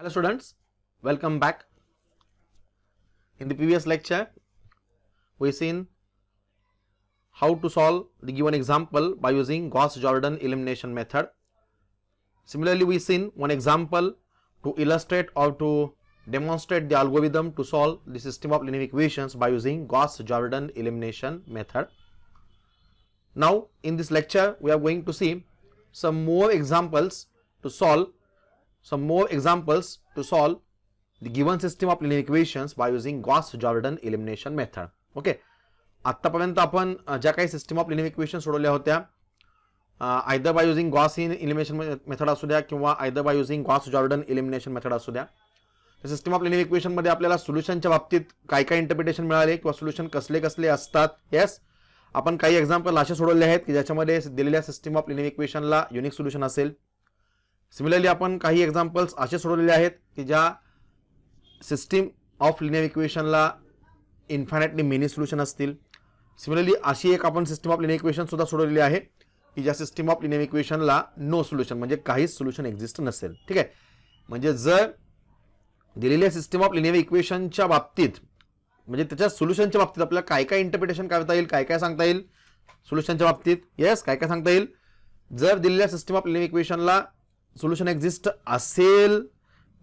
Hello students, welcome back. In the previous lecture, we seen how to solve the given example by using Gauss-Jordan elimination method. Similarly, we seen one example to illustrate or to demonstrate the algorithm to solve the system of linear equations by using Gauss-Jordan elimination method. Now, in this lecture, we are going to see some more examples to solve the given system of linear equations by using Gauss-Jordan elimination method. Okay, आतापर्यंत आपण ज्या काही system of linear equations सोडवल्या होत्या either by using Gaussian elimination method असू द्या किंवा either by using Gauss-Jordan elimination method असू द्या. सिस्टम ऑफ लिनियर इक्वेशन मध्ये आपल्याला सोल्युशनच्या बाबतीत काय काय इंटरप्रिटेशन मिळाले किंवा सोल्युशन कसले कसले असतात. येस, आपण काही एक्झाम्पल असे सोडवले आहेत की ज्याच्यामध्ये दिलेल्या सिस्टम ऑफ लिनियर इक्वेशनला युनिक सोल्युशन असेल. सिमिलरली आपण काही एक्झाम्पल्स असे सोडवलेले आहेत की ज्या सिस्टम ऑफ लिनियर इक्वेशनला इन्फायनाइटली मेनी सोल्युशन असतील. सिमिलरली अशी एक आपण सिस्टम ऑफ लिनियर इक्वेशन सुद्धा सोडवलेली आहे की ज्या सिस्टम ऑफ लिनियर इक्वेशनला नो सोल्युशन म्हणजे काहीच सोल्युशन एक्झिस्ट नसेल. ठीक आहे, म्हणजे जर दिलेल्या सिस्टम ऑफ लिनियर इक्वेशनच्या बाबतीत म्हणजे त्याच्या सोल्युशनच्या बाबतीत आपल्याला काय काय इंटरप्रिटेशन करता येईल, काय काय सांगता येईल सोल्युशनच्या बाबतीत. येस, काय काय सांगता येईल. जर दिलेल्या सिस्टम ऑफ लिनियर इक्वेशनला सोल्युशन एक्झिस्ट असेल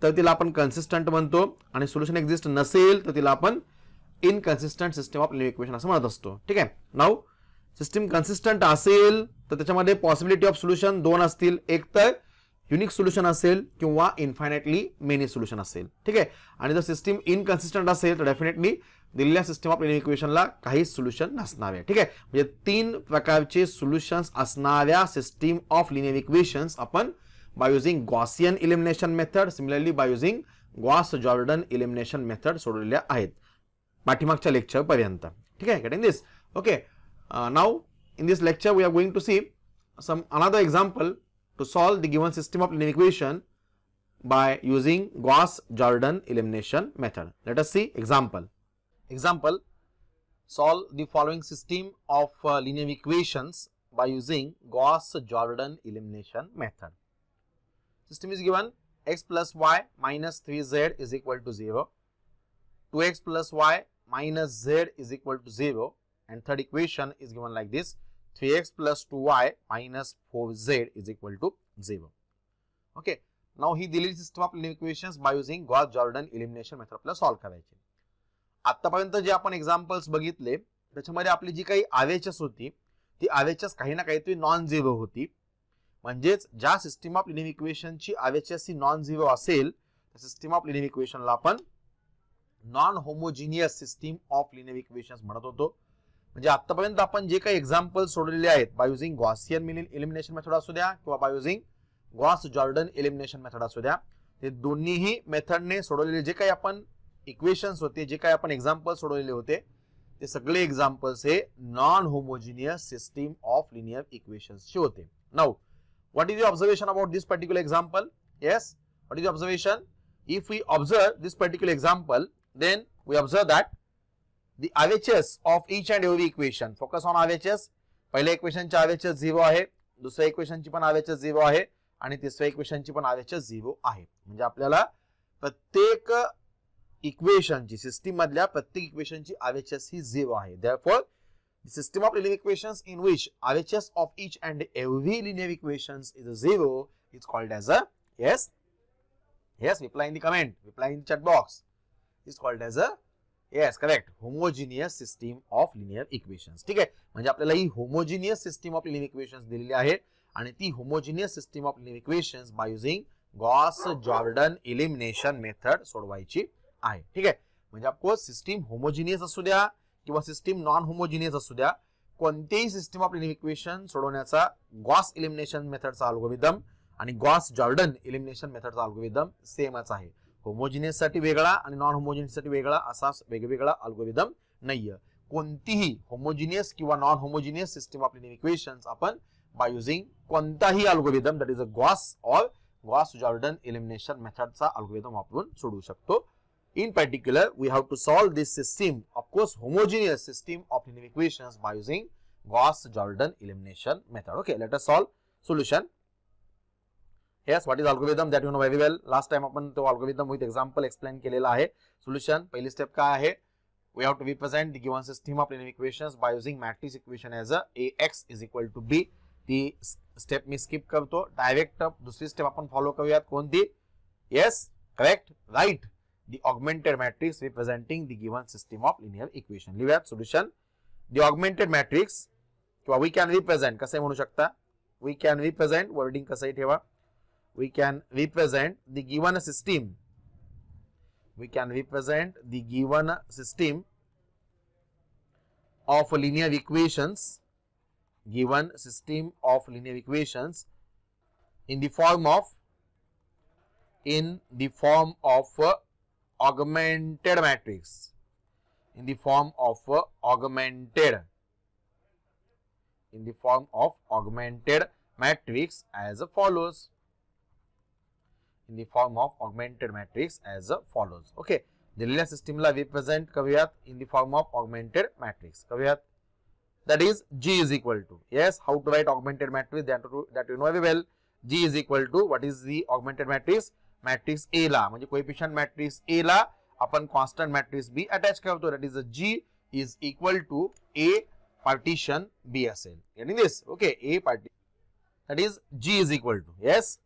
तर तिला आपण कन्सिस्टंट म्हणतो आणि सोल्युशन एक्झिस्ट नसेल तर तिला आपण इनकन्सिस्टंट सिस्टम ऑफ लिनियर इक्वेशन असं म्हणत असतो. ठीक आहे, नाउ सिस्टम कन्सिस्टंट असेल तर त्याच्यामध्ये पॉसिबिलिटी ऑफ सोल्युशन दोन असतील, एक तर युनिक सोल्युशन असेल किंवा इन्फायनाइटली मेनी सोल्युशन असेल. ठीक आहे, आणि जर सिस्टम इनकन्सिस्टंट असेल तर डेफिनेटली दिलेल्या सिस्टम ऑफ लिनियर इक्वेशनला काहीच सोल्युशन नसणार आहे. ठीक आहे, म्हणजे तीन प्रकारचे सोल्युशन्स असणाऱ्या सिस्टम ऑफ लिनियर इक्वेशन्स आपण by using Gaussian elimination method, similarly by using Gauss-Jordan elimination method सोडवलेल्या आहेत पाठीमागच्या लेक्चर पर्यंत. ठीक आहे, getting this? Okay, now in this lecture we are going to see some another example to solve the given system of linear equation by using Gauss-Jordan elimination method. Let us see example. Example: solve the following system of linear equations by using Gauss-Jordan elimination method. System is given x plus y minus 3z is equal to 0, 2x plus y minus z is equal to 0, and third equation is given like this: 3x plus 2y minus 4z is equal to 0. Okay, now ही दिलेली system of linear equations by using Gauss-Jordan elimination method आपल्याला solve करायची. आतापर्यंत जे आपण examples बघितले त्याच्यामध्ये आपली जी काही आरएचएस होती ती आरएचएस काही ना काहीतरी नॉन झिरो होती. म्हणजेच ज्या सिस्टम ऑफ लिनियर इक्वेशनची आरएचएस ही नॉन झिरो असेल त्या सिस्टम ऑफ लिनियर इक्वेशनला आपण non homogeneous system of linear equations म्हणत होतो. म्हणजे आतापर्यंत आपण जे काही एक्झाम्पल सोडवलेले आहेत by using Gaussian elimination method असू द्या किंवा by using Gauss-Jordan elimination method असू द्या, ते दोन्हीही मेथडने सोडवलेले जे काही आपण इक्वेशन्स होते, जे काही आपण एक्झाम्पल सोडवलेले होते ते सगळे एक्झाम्पल्स हे non homogeneous system of linear इक्वेशन्सचे होते. Now what is the observation about this particular example? Yes, what is the observation? If we observe this particular example, then we observe that the RHS of each and every equation, focus on RHS, पहिल्या equation ची RHS 0 आहे, दुसऱ्या equation ची पण RHS 0 आहे आणि तिसऱ्या equation ची पण RHS 0 आहे. म्हणजे आपल्याला प्रत्येक इक्वेशनची सिस्टम मधल्या प्रत्येक इक्वेशनची RHS ही 0 आहे. Therefore the system of linear equations in which RHS of each and every linear equations is a 0 is called as a yes, reply in the comment, reply in the chat box, is called as a yes, correct, homogeneous system of linear equations. ठीक आहे, म्हणजे आपल्याला ही homogeneous system of linear equations दिलेली आहे आणि ती homogeneous system of linear equations by using Gauss-Jordan elimination method सोडवायची आहे. ठीक आहे, म्हणजे ऑफकोर्स सिस्टम होमोजिनियस असू द्या किंवा सिस्टम नॉन होमोजिनियस असू द्या, कोणतेही सिस्टम ऑफ लिनियर इक्वेशन सोडवण्याचा गॉस एलिमिनेशन मेथडचा अल्गोरिदम आणि गॉस-जॉर्डन एलिमिनेशन मेथडचा अल्गोरिदम सेमच आहे. होमोजिनियस साठी वेगळा आणि नॉन होमोजिनियस साठी वेगळा असा वेगवेगळा अल्गोरिदम नाहीये. कोणतीही होमोजिनियस किंवा non homogeneous system of linear equations आपण बाय युजिंग कोणताही algorithm that is a Gauss और गॉस-जॉर्डन एलिमिनेशन मेथडचा अल्गोरिदम वापरून सोडवू शकतो. In particular, we have to solve this system, of course, homogeneous system of linear equations by using Gauss-Jordan elimination method. Okay, let us solve solution. Yes, what is algorithm that you know very well. Last time आपण तो algorithm with example explain केलेला आहे. Solution पहिली step काय आहे? We have to represent the given system of linear equations by using matrix equation as a ax is equal to b. ती step मी skip करतो. Direct दुसरी स्टेप आपण follow करूयात. कोणती? Yes, correct, right. The augmented matrix representing the given system of linear equation. लिहूयात solution. The augmented matrix किंवा we can represent कसं म्हणू शकता? We can represent वर्डिंग कसंही ठेवा. We can represent the given system. We can represent the given system of linear equations. Given system of linear equations in the form of augmented matrix. In the form of augmented matrix as follows. In the form of augmented matrix as follows. Okay, दिलेल्या सिस्टमला represent करूयात in the form of augmented matrix. करूयात. That is G is equal to, yes, how to write augmented matrix that you know very well. G is equal to, what is the augmented matrix? Matrix A ला म्हणजे coefficient matrix A ला आपण constant matrix B attach करतो. That is G is equal to A partition B असेल. Getting this? Okay, A partition. That is G is equal to, yes,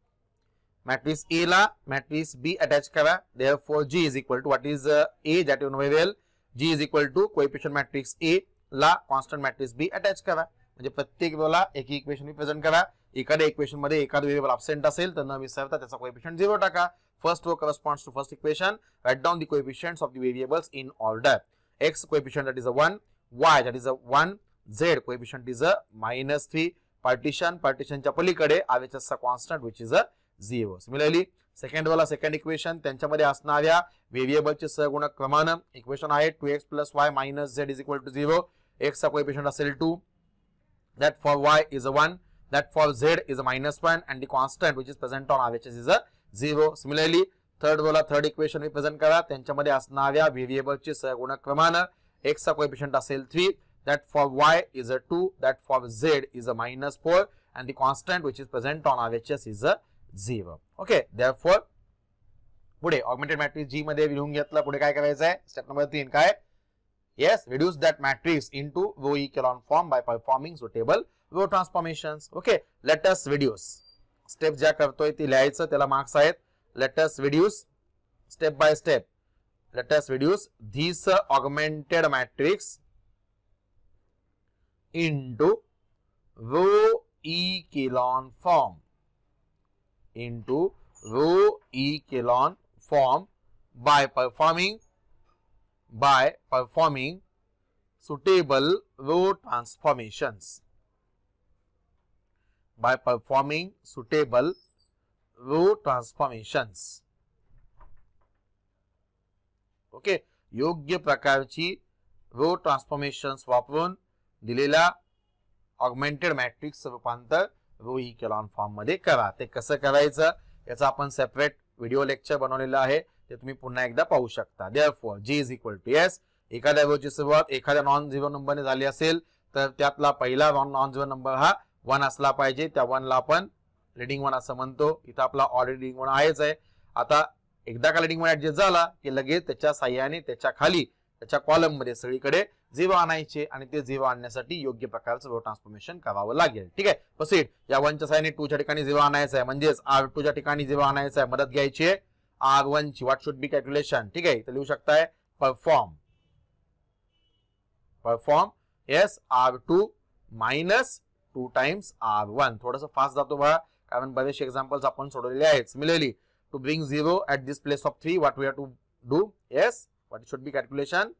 matrix A ला matrix B attach करा. Therefore G is equal to, what is A that you know very well? G is equal to coefficient matrix A ला constant matrix बी attach करा. म्हणजे प्रत्येक वेळेला एक equation represent करा. एखाद्या इक्वेशन मध्ये एखादा व्हेरिएबल अब्सेंट असेल तर न विसरता त्याचा कोएफिशिएंट 0 टाका. First row corresponds to first equation. Write down the coefficients of the variables in order. X coefficient that is a 1, y that is a 1, z coefficient is a -3. partition च्या पलीकडे RHS constant which is a 0. Similarly second वाला second equation त्यांच्यामध्ये असणाऱ्या व्हेरिएबलचे सहगुणक क्रमानं equation आहे 2x + y - z = 0. x चा कोएफिशिएंट असेल 2, that for y is a 1, that for z is a -1 and the constant which is present on RHS is a 0. Similarly third वाला थर्ड इक्वेशन रिप्रेझेंट करा. त्यांच्यामध्ये असणाऱ्या व्हेरिएबलचे सहगुणक क्रमानं x चा कोएफिशिएंट असेल 3, that for y is a 2, that for z is a -4 and the constant which is present on RHS is a 0. Okay, therefore पुढे ऑगमेंटेड मॅट्रिक्स जी मध्ये लिहून घेतला. पुढे काय करायचं आहे? स्टेप नंबर 3 काय? Yes, reduce that matrix into row echelon form by performing suitable row transformations. Okay, let us reduce. Step ज्या करतोय ती लिहायचं, त्याला मार्क्स आहेत. Let us reduce step by step. Let us reduce this augmented matrix into row echelon form. Into row echelon form by performing suitable row transformations. By performing suitable row transformations. Okay, योग्य प्रकारची row ट्रान्सफॉर्मेशन्स वापरून दिलेला augmented matrix रूपांतर row echelon form मध्ये करा. ते कसं करायचं याचा आपण सेपरेट व्हिडिओ लेक्चर बनवलेला आहे, ते तुम्ही पुन्हा एकदा पाहू शकता. Therefore G is equal to, yes, एखाद्या रोची सुरुवात एखाद्या नॉन झिरो नंबरने झाली असेल तर त्यातला पहिला नॉन झिरो नंबर हा 1 असला पाहिजे. त्या 1 ला आपण लीडिंग 1 असं म्हणतो. इथं आपला ऑलरेडी लीडिंग 1 आहेच आहे. आता एकदा का लीडिंग 1 ऍडजस्ट झाला की लगेच त्याच्या साह्याने त्याच्या खाली त्याच्या कॉलम मध्ये सगळीकडे 0 आणायचे आणि ते 0 आणण्यासाठी योग्य प्रकारचं रो ट्रान्सफॉर्मेशन करावं लागेल. ठीक आहे, प्रोसीड. या 1 च्या साह्याने 2 च्या ठिकाणी 0 आणायचं आहे, म्हणजेच R2 च्या ठिकाणी 0 आणायचं आहे. मदत घ्यायची आहे R1 ची. What should be calculation? ठीक आहे, इथे लिहू शकताय perform. Yes, R2 - 2 times R1. थोडंसं फास्ट जातो बघा कारण बरेचसे एक्झाम्पल्स आपण सोडवलेले आहेत. Similarly to bring 0 at this place of 3, what we have to do? Yes, what should be calculation?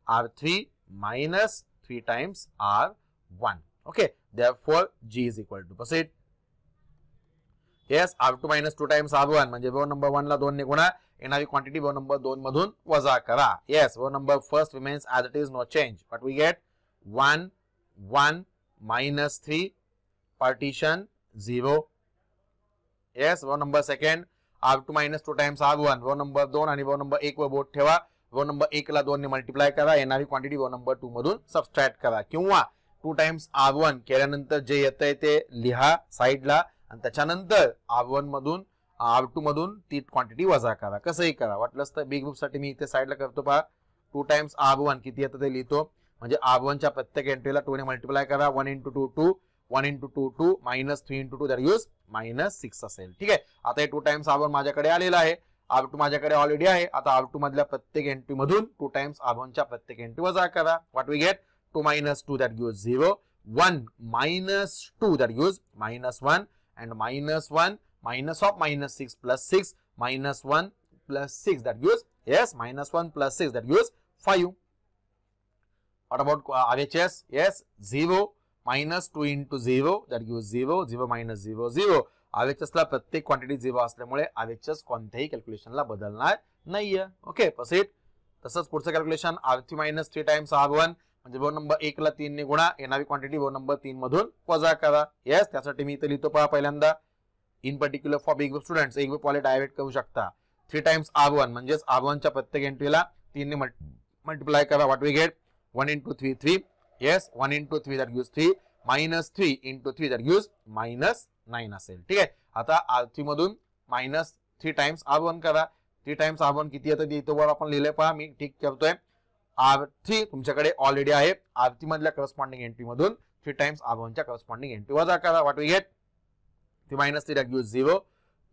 R3 - 3 times R1. Okay, therefore G is equal to, proceed. Yes, R2 - 2 times R1 म्हणजे row number 1 ला 2 ने गुणा, येणारी quantity row number 2 मधून वजा करा. Yes, row number first remains as it is, no change. But we get 1 1 - 3 partition 0. Yes, row number second R2 - 2 times R1. Row number 2 आणि row number 1 वर बोट ठेवा. रो नंबर 1 ला 2 ने मल्टिप्लाय करा, येणारी क्वांटिटी रो नंबर 2 मधून subtract करा. किंवा 2 टाइम्स R1 केल्यानंतर जे येतंय ते लिहा साइडला आणि त्याच्यानंतर R1 मधून R2 मधून ती क्वांटिटी वजा करा. कसंही करा, वाटलंच तर बिग ग्रुपसाठी मी इथे साईडला करतो पहा. 2 टाइम्स R1 किती येतं ते लिहितो. म्हणजे R1 च्या प्रत्येक एंट्रीला 2 ने मल्टिप्लाय करा. 1 × 2 2, 1 × 2 2, -3 × 2 दॅट यूज -6 असेल. ठीक आहे. आता हे 2 टाइम्स R1 माझ्याकडे आलेला आहे. R2 माझ्याकडे ऑलरेडी आहे. आता R2 मधल्या प्रत्येक एंट्री मधून 2 टाइम्स R1 च्या प्रत्येक एंट्री वजा करा. What we get 2 - 2 that gives 0, 1 - 2 that gives -1 and -1 minus of -6 plus 6 -1 plus 6 that gives -1 plus 6 that gives 5. What about RHS? Yes, 0 minus 2 into 0 that gives 0, 0 minus 0 0. RHS ला प्रत्येक quantity 0 असल्यामुळे RHS कोणत्याही कॅल्क्युलेशनला बदलणार नाहीये. Okay, proceed. तसंच पुढचं calculation R3 - 3 times R1 म्हणजे row number 1 ला 3 ने गुणा, येणारी क्वांटिटी रो नंबर 3 मधून वजा करा. येस, त्यासाठी मी इथे लिहितो पहा पहिल्यांदा. In particular for big group students एक ग्रुप वाले डायरेक्ट करू शकता. 3 टाइम्स R1 म्हणजेच R1 च्या प्रत्येक एंट्रीला 3 ने मल्टिप्लाय करा. What we get 1 × 3 3. Yes, 1 × 3 that gives 3, -3 × 3 that gives -9 असेल. ठीक आहे. आता R3 मधून -3 टाइम्स R1 करा. 3 टाइम्स R1 किती येतं ते इथं वर आपण लिहिलंय पहा. मी ठीक करतोय. R3 तुमच्याकडे ऑलरेडी आहे. R3 मधल्या करस्पॉन्डिंग एंट्री मधून 3 टाइम्स R1 च्या करस्पॉन्डिंग एंट्री वजा करा. What we get 3 - 3 that gives 0,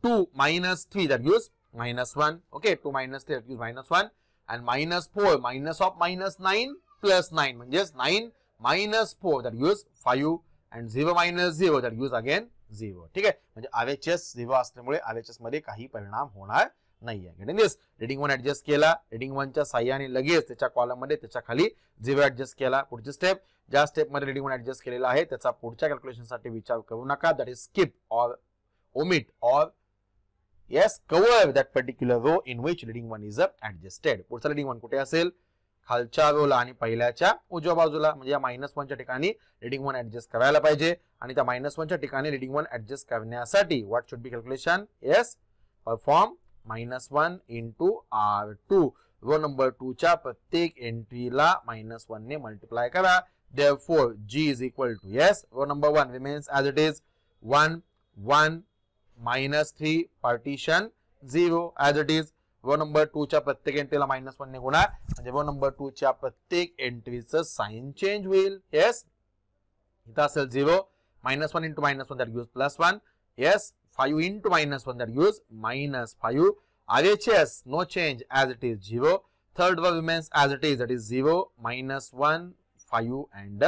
2 - 3 that gives -1. Okay, 2 - 3 that gives -1 and -4 minus of -9 plus 9 म्हणजेच 9 - 4 that gives 5 and 0 - 0 that gives again 0. ठीक आहे. म्हणजे RHS 0 असल्यामुळे RHS मध्ये काही परिणाम होणार नाहीये. गेटिंग दिस. रीडिंग 1 ऍडजस्ट केला. रीडिंग 1 च्या साह्याने लगेच त्याच्या कॉलम मध्ये त्याच्या खाली 0 ऍडजस्ट केला. पुढची स्टेप, ज्या स्टेप मध्ये रीडिंग 1 ऍडजस्ट केलेला आहे त्याचा पुढच्या कॅल्क्युलेशन साठी विचार करू नका. दॅट इज स्किप और omit or yes cover that particular row in which reading 1 is adjusted. पुढचा रीडिंग 1 कुठे असेल? खालच्या रोला आणि पहिल्याच्या उजव्या बाजूला. म्हणजे या -1 च्या ठिकाणी रीडिंग 1 ऍडजस्ट करायला पाहिजे आणि त्या -1 च्या ठिकाणी रीडिंग 1 ऍडजस्ट करण्यासाठी what should be calculation? Yes, perform -1 into R2. Row number 2 च्या प्रत्येक एंट्रीला -1 ने मल्टिप्लाय करा. Therefore G is equal to yes, row number 1 remains as it is, 1 1 -3 partition 0 as it is. Row number 2 च्या प्रत्येक एंट्रीला -1 ने गुणा म्हणजे रो नंबर 2 च्या प्रत्येक एंट्रीचं साइन चेंज होईल. येस, इथं असेल 0, -1 into -1 that gives +1. Yes, 5 into -1 that gives -5. RHS no change as it is 0. Third row remains as it is, that is 0, -1, 5 and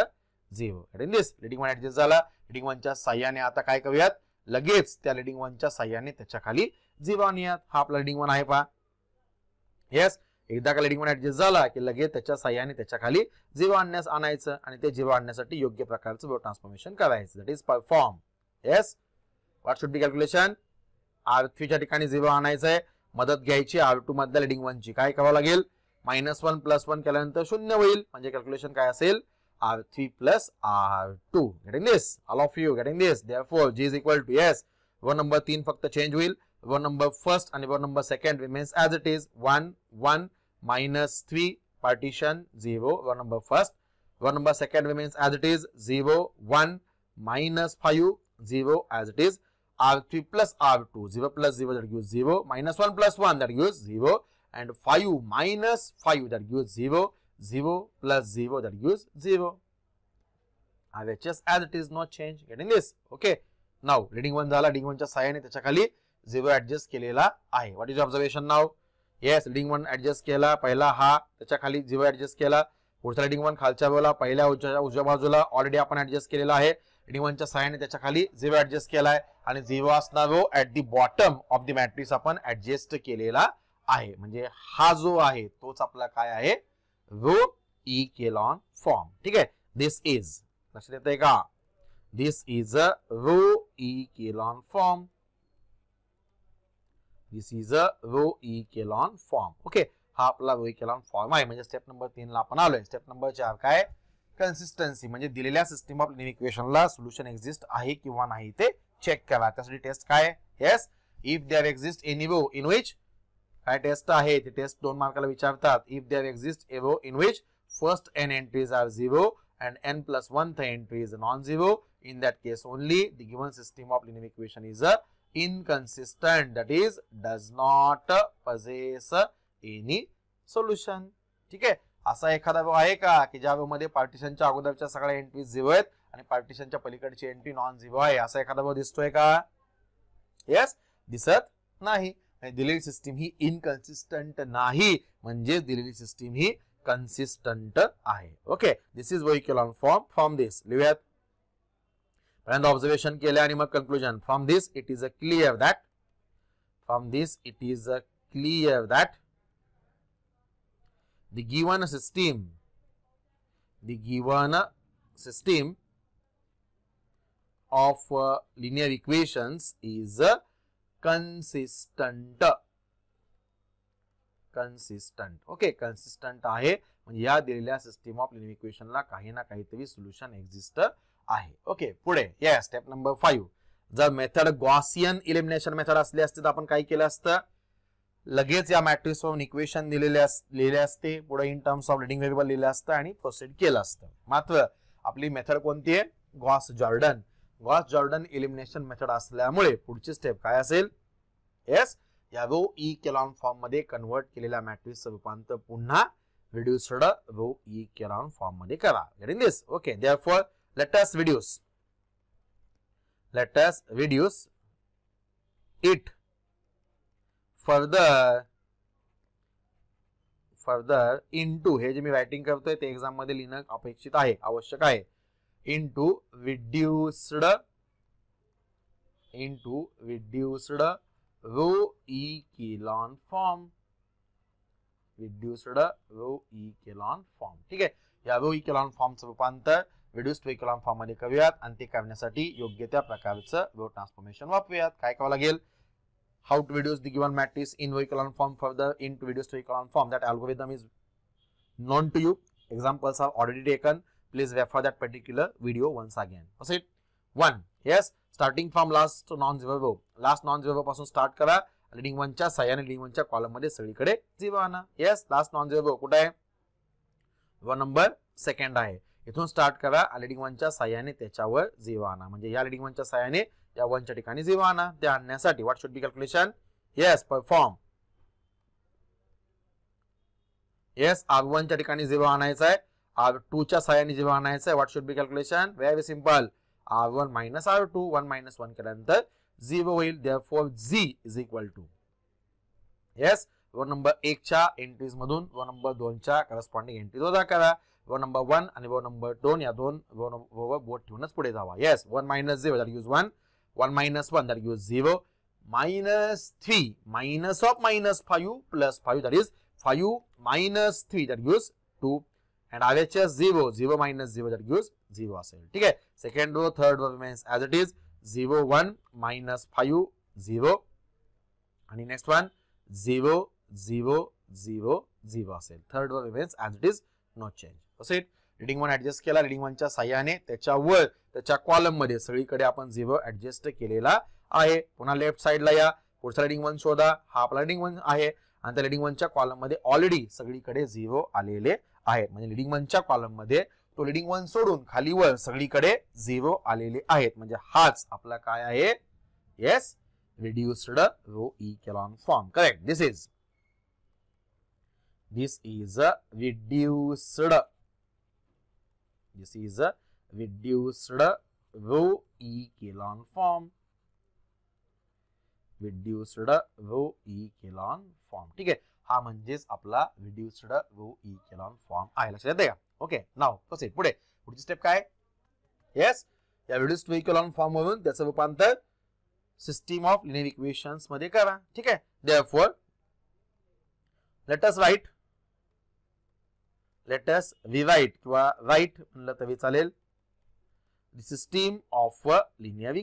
0. Getting this? Reading 1 adjust झाला. Reading 1 च्या साह्याने आता काय करूयात? लगेच त्या रीडिंग 1 च्या साह्याने त्याच्या खाली 0 आणूयात. हा आपला रीडिंग 1 आहे पहा. येस, एकदा का रीडिंग 1 ऍडजस्ट झाला की लगेच त्याच्या साह्याने त्याच्या खाली 0 आणायचं आणि ते 0 आणण्यासाठी योग्य प्रकारचं रो ट्रान्सफॉर्मेशन करायचं. That is perform. Yes, what should be calculation? R3 च्या ठिकाणी 0 आणायचं आहे. मदत घ्यायची R2 मधल्या रीडिंग 1 ची. काय करावं लागेल? -1 + 1 केल्यानंतर 0 होईल. म्हणजे कॅल्क्युलेशन काय असेल? R3 plus R2. Getting this? All of you getting this? Therefore G is equal to yes. Row number 3 फक्त चेंज होईल. Row number 1 आणि row number 2 remains as it is. 1 1 -3 partition 0. Row number 1. Row number 2 remains as it is. 0 1 -5 0 as it is. R3 plus R2. 0 plus 0 that gives 0. -1 plus 1 that gives 0. And 5 minus 5 that gives 0. 0 plus 0 that gives 0. RHS as it is, no change. Getting this? Okay. Now reading 1 झाला. reading 1 च्या साह्याने त्याच्या खाली 0 adjust केलेला आहे. What is your observation now? Yes, reading 1 adjust केला. पहिला हा त्याच्या खाली 0 ऍडजस्ट केला. पुढचा reading 1 खालच्या बाजूला पहिल्या उजव्या बाजूला ऑलरेडी आपण ऍडजस्ट केलेला आहे. reading 1 च्या साह्याने त्याच्या खाली 0 ऍडजस्ट केलाय आणि 0 असणार row at the bottom of the matrix आपण ऍडजस्ट केलेला आहे. म्हणजे हा जो आहे तोच आपला काय आहे? Row echelon form. ठीक आहे. दिस इज, लक्षात येतंय का? This is a row echelon form. This is a row echelon form. Okay, हा आपला रो इकेलॉन फॉर्म आहे. म्हणजे स्टेप नंबर 3 ला आपण आलोय. स्टेप नंबर 4 काय? कन्सिस्टन्सी. म्हणजे दिलेल्या सिस्टम ऑफ लिनियर इक्वेशनला सोल्युशन एक्झिस्ट आहे किंवा नाही ते चेक करा. त्यासाठी टेस्ट काय? Yes, if there exist any row in which, काय टेस्ट आहे? ते टेस्ट 2 मार्काला विचारतात. If there exist a row in which first n entries are 0 and n plus 1th entry is non-zero, In that case only the given system of linear equation is inconsistent, that is does not possess any solution. ठीक आहे. असा एखादा wave आहे का की ज्या wave मध्ये पार्टिशनच्या अगोदरच्या सगळ्या एंट्री 0 आहेत आणि पार्टिशनच्या पलीकडची एंट्री नॉन 0 आहे, असा एखादा वेव दिसतोय का? यस, दिसत नाही. दिलेली सिस्टीम ही इनकन्सिस्टंट नाही, म्हणजे दिलेली सिस्टीम ही कन्सिस्टंट आहे. Okay, this is vehicular form. From this लिहूयात. पहिल्यांदा ऑब्झर्वेशन केले आणि मग conclusion. From this it is clear that the given system of linear equations is consistent. Okay, consistent आहे म्हणजे या दिलेल्या सिस्टीम ऑफ लिनियर इक्वेशनला काही ना काहीतरी सोल्युशन एक्झिस्ट आहे. ओके, पुढे या स्टेप नंबर 5. जर मेथड गॉसियन इलिमिनेशन मेथड असली असते तर आपण काय केलं असतं? लगेच या मॅट्रिक्स वरून इक्वेशन लिहिले असते, पुढे in terms of leading variable लिहिलं असतं आणि प्रोसीड केलं असतं. मात्र आपली मेथड कोणती आहे? गॉस जॉर्डन इलिमिनेशन मेथड असल्यामुळे पुढची स्टेप काय असेल? येस, या रो इकेलॉन फॉर्म मध्ये कन्वर्ट केलेल्या मॅट्रिक्सचं रूपांतर पुन्हा रिड्युस्ड रो इकेलॉन फॉर्म मध्ये करा. Getting this? Okay, therefore let us reduce it further into, हे जे मी रायटिंग करतोय ते एक्झाम मध्ये लिहिणं अपेक्षित आहे, आवश्यक आहे. into reduced row echelon form. ठीक आहे. या रो इकेलॉन फॉर्मचं रूपांतर रिड्युस्ड इकेलॉन फॉर्म मध्ये करूयात आणि ते करण्यासाठी योग्य त्या प्रकारचं रो ट्रान्सफॉर्मेशन वापरूयात. काय करावं लागेल? How to reduce the given matrix in echelon form further into reduced echelon form. That algorithm is known to you. Examples are already taken. Please refer that particular video once again. Proceed. 1. Yes, starting from last non-zero row. Last non-zero row पासून start करा. Leading 1 च्या साह्याने leading 1 च्या column मध्ये सगळीकडे 0 आणा. Yes, last non-zero row कुठे आहे? रो नंबर 2 आहे. इथून स्टार्ट करा. लीडिंग 1 च्या साह्याने त्याच्यावर 0 आणा. म्हणजे या लीडिंग 1 च्या साह्याने या 1 च्या ठिकाणी 0 आणा. ते आणण्यासाठी what should be calculation? Yes, perform. Yes, R1 च्या ठिकाणी 0 आणायचा आहे. R2 च्या साह्याने 0 आणायचा आहे. What should be calculation? Very simple. R1 minus R2, 1 minus 1 केल्यानंतर 0 होईल. Therefore Z is equal to, yes, row number 1 च्या एंट्रीज मधून रो नंबर 2 च्या करस्पॉन्डिंग एंट्रीज वजा करा. रो नंबर 1 आणि रो नंबर 2 या दोन रोवर बोट ठेवूनच पुढे जावा. Yes, 1 minus 0 that use 1, 1 minus 1 that gives 0, minus 3 minus of minus 5 plus 5 that is 5 minus 3 that gives 2 and RHS 0, 0 minus 0 that gives 0 असेल. ठीक आहे. Second row third row remains as it is, 0 1 minus 5 0 आणि next one 0 0 0 0 असेल. Third row remains as it is, no change. Proceed. Reading 1 adjust केला. Reading 1 च्या साह्याने त्याच्यावर त्याच्या कॉलम मध्ये सगळीकडे आपण 0 ऍडजस्ट केलेला आहे. पुन्हा लेफ्ट साइडला या. पुढचा रीडिंग 1 शोधा. हा आपला रीडिंग 1 आहे आणि त्या रीडिंग 1 च्या कॉलम मध्ये ऑलरेडी सगळीकडे 0 आलेले आहेत. म्हणजे रीडिंग 1 च्या कॉलम मध्ये तो रीडिंग 1 सोडून खालीवर सगळीकडे 0 आलेले आहेत. म्हणजे हाच आपला काय आहे? Yes, reduced row echelon form. Correct. This is reduced row echelon form. ठीक आहे. हा म्हणजेच आपला रिड्युस्ड रो इकेलॉन फॉर्म आहे. लक्षात येते का? Okay, now proceed. पुढची स्टेप काय? येस, या रिड्युस्ड रो इकेलॉन फॉर्म वरून त्याचं रूपांतर सिस्टीम ऑफ लिनियर इक्वेशन्स मध्ये करा. ठीक आहे. देयरफॉर लेट अस rewrite किंवा राईट म्हणलं तरी चालेल. The system of linear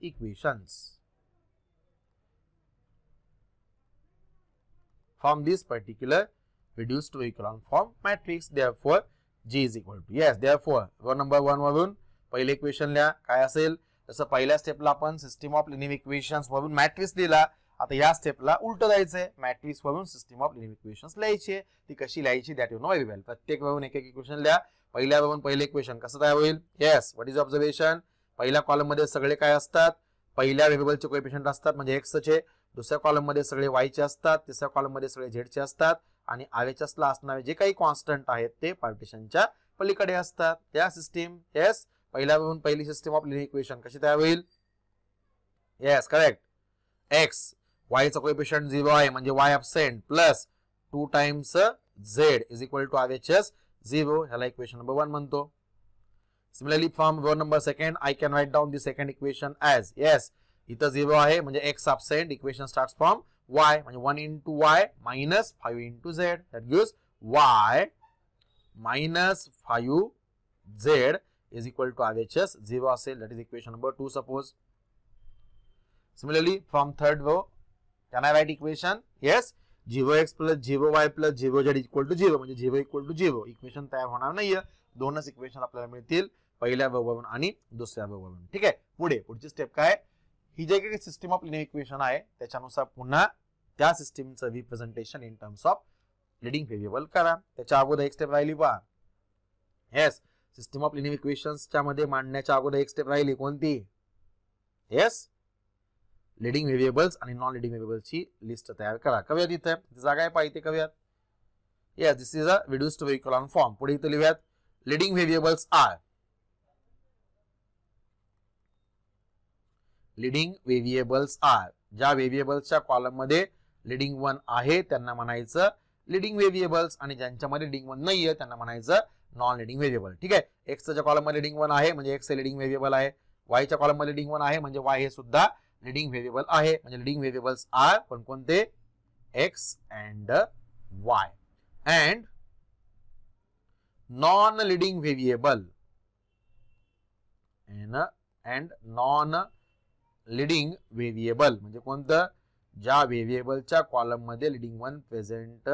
equations. From this particular reduced to echelon form matrix. Therefore, G is equal to, yes, therefore row number 1 वरून पहिले इक्वेशन लिहा. काय असेल? जसं पहिल्या स्टेपला आपण सिस्टीम ऑफ लिनियर इक्वेशन्स वरून मॅट्रिक्स लिहिला आता या स्टेपला उलट जायचंय, मॅट्रिक्स वरून सिस्टीम ऑफ लिनियर इक्वेशन्स लिहायची. ती कशी लिहायची दॅट यू नो व्हेरी वेल. प्रत्येक वरून एक एक इक्वेशन लिहा. पहिल्या वरून पहिले इक्वेशन कसं तयार होईल? Yes, what is observation? पहिल्या कॉलम मध्ये सगळे काय असतात? पहिल्या व्हेरिएबलचे कोएफिशियंट असतात म्हणजे x चे. दुसऱ्या कॉलम मध्ये सगळे y चे असतात. तिसऱ्या कॉलम मध्ये सगळे z चे असतात. आणि RHS ला असणारे जे काही कॉन्स्टंट आहेत ते पार्टिशनच्या पलीकडे असतात. या सिस्टीम, येस, पहिल्यावरून पहिली सिस्टीम ऑफ लिनियर इक्वेशन कशी तयार होईल? Yes, correct. x y चा कोएफिशियंट 0 आहे म्हणजे y absent plus 2 times z is equal to RHS 0. ह्याला इक्वेशन नंबर 1 म्हणतो. Similarly, from row number second, I can write down the second equation as, yes, इथं 0 आहे म्हणजे x absent. Equation starts from y म्हणजे 1 into y minus 5 into z. That gives y minus 5z is equal to RHS 0 असेल. That is equation number 2 suppose. Similarly, from third row, can I write equation? Yes, 0x plus 0y plus 0z is equal to 0 म्हणजे 0 equal to 0. Equation तयार होणार नाहीये. दोनच equation आपल्याला मिळतील, पहिल्या वरून आणि दुसऱ्या वरून. ठीक आहे. पुढची स्टेप काय? ही जे काही सिस्टीम ऑफ लिनियर इक्वेशन आहे त्याच्यानुसार पुन्हा त्या सिस्टीमचं representation in terms of leading variable करा. त्याच्या अगोदर एक स्टेप राहिली पहा. येस, सिस्टीम ऑफ लिनियर इक्वेशन्सच्या मध्ये मांडण्याच्या अगोदर एक स्टेप राहिली कोणती? येस, लीडिंग व्हेरिएबल्स आणि नॉन लीडिंग व्हेरिएबल्सची लिस्ट तयार करा. करूयात इथे जागा आहे पाहिजे करूयात. Yes, this is a reduced variable form. पुढे इथे लिहूयात leading variables are. Leading variables are, ज्या व्हेरिएबल्सच्या कॉलम मध्ये लीडिंग 1 आहे त्यांना म्हणायचं लीडिंग व्हेरिएबल्स आणि ज्यांच्यामध्ये लीडिंग 1 नाहीये त्यांना म्हणायचं नॉन लीडिंग व्हेरिएबल. ठीक आहे. x च्या कॉलम मध्ये लीडिंग 1 आहे म्हणजे x हे लीडिंग व्हेरिएबल आहे. y च्या कॉलम मध्ये लीडिंग 1 आहे म्हणजे y हे सुद्धा लीडिंग व्हेरिएबल आहे. म्हणजे लीडिंग व्हेरिएबल्स आर पण कोणते? x and y. and non leading variable and non leading variable म्हणजे कोणतं? ज्या व्हेरिएबलच्या कॉलम मध्ये लीडिंग 1 प्रेझेंट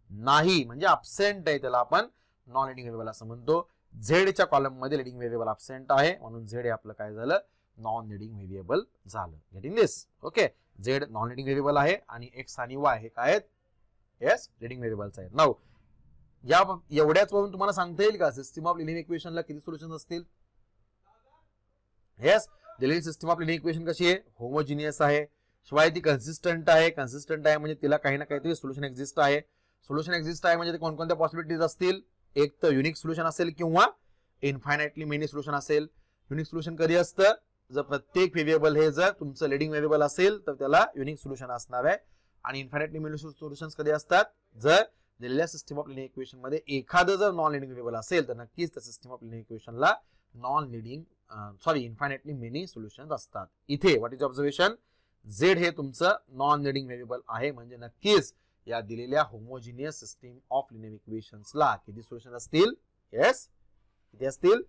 नाही म्हणजे ॲब्सेंट आहे त्याला आपण नॉन लीडिंग व्हेरिएबल असं म्हणतो. z च्या कॉलम मध्ये लीडिंग व्हेरिएबल ॲब्सेंट आहे म्हणून z हे आपलं काय झालं? नॉन लीडिंग व्हेरिएबल झालं. Getting this? Okay. z non leading variable आहे आणि x आणि y हे काय आहेत? येस, लीडिंग व्हेरिएबल्स आहेत. नाउ या एवढ्याच वरून तुम्हाला सांगता येईल का सिस्टीम ऑफ लिनियर इक्वेशनला किती सोल्युशन्स असतील? येस, दिलेली सिस्टीम ऑफ लिनियर इक्वेशन कशी आहे? होमोजिनियस आहे, शिवाय ती कन्सिस्टंट आहे. कन्सिस्टंट आहे म्हणजे तिला काही ना काहीतरी सोल्युशन एक्झिस्ट आहे. सोल्युशन एक्झिस्ट आहे म्हणजे ते कोणकोणत्या पॉसिबिलिटीज असतील? एक तर युनिक सोल्युशन असेल किंवा इन्फायनाइटली मेनी सोल्युशन असेल. युनिक सोल्युशन कधी असतं? जर प्रत्येक व्हेरिएबल हे जर तुमचं लीडिंग व्हेरिएबल असेल तर त्याला युनिक सोल्युशन असणार आहे. आणि इन्फायनाइटली मेनी सोल्युशन्स कधी असतात? जर दिलेल्या सिस्टीम ऑफ लिनियर इक्वेशन मध्ये एखादं जर नॉन लीडिंग व्हेरिएबल असेल तर नक्कीच त्या सिस्टीम ऑफ लिनियर इक्वेशनला non leading infinitely many solutions असतात. इथे व्हॉट इज ऑब्झर्वेशन? z हे तुमचं नॉन लीडिंग व्हेरिएबल आहे म्हणजे नक्कीच या दिलेल्या होमोजिनियस सिस्टीम ऑफ लिनियर इक्वेशन्सला किती सोल्युशन असतील? येस, किती असतील?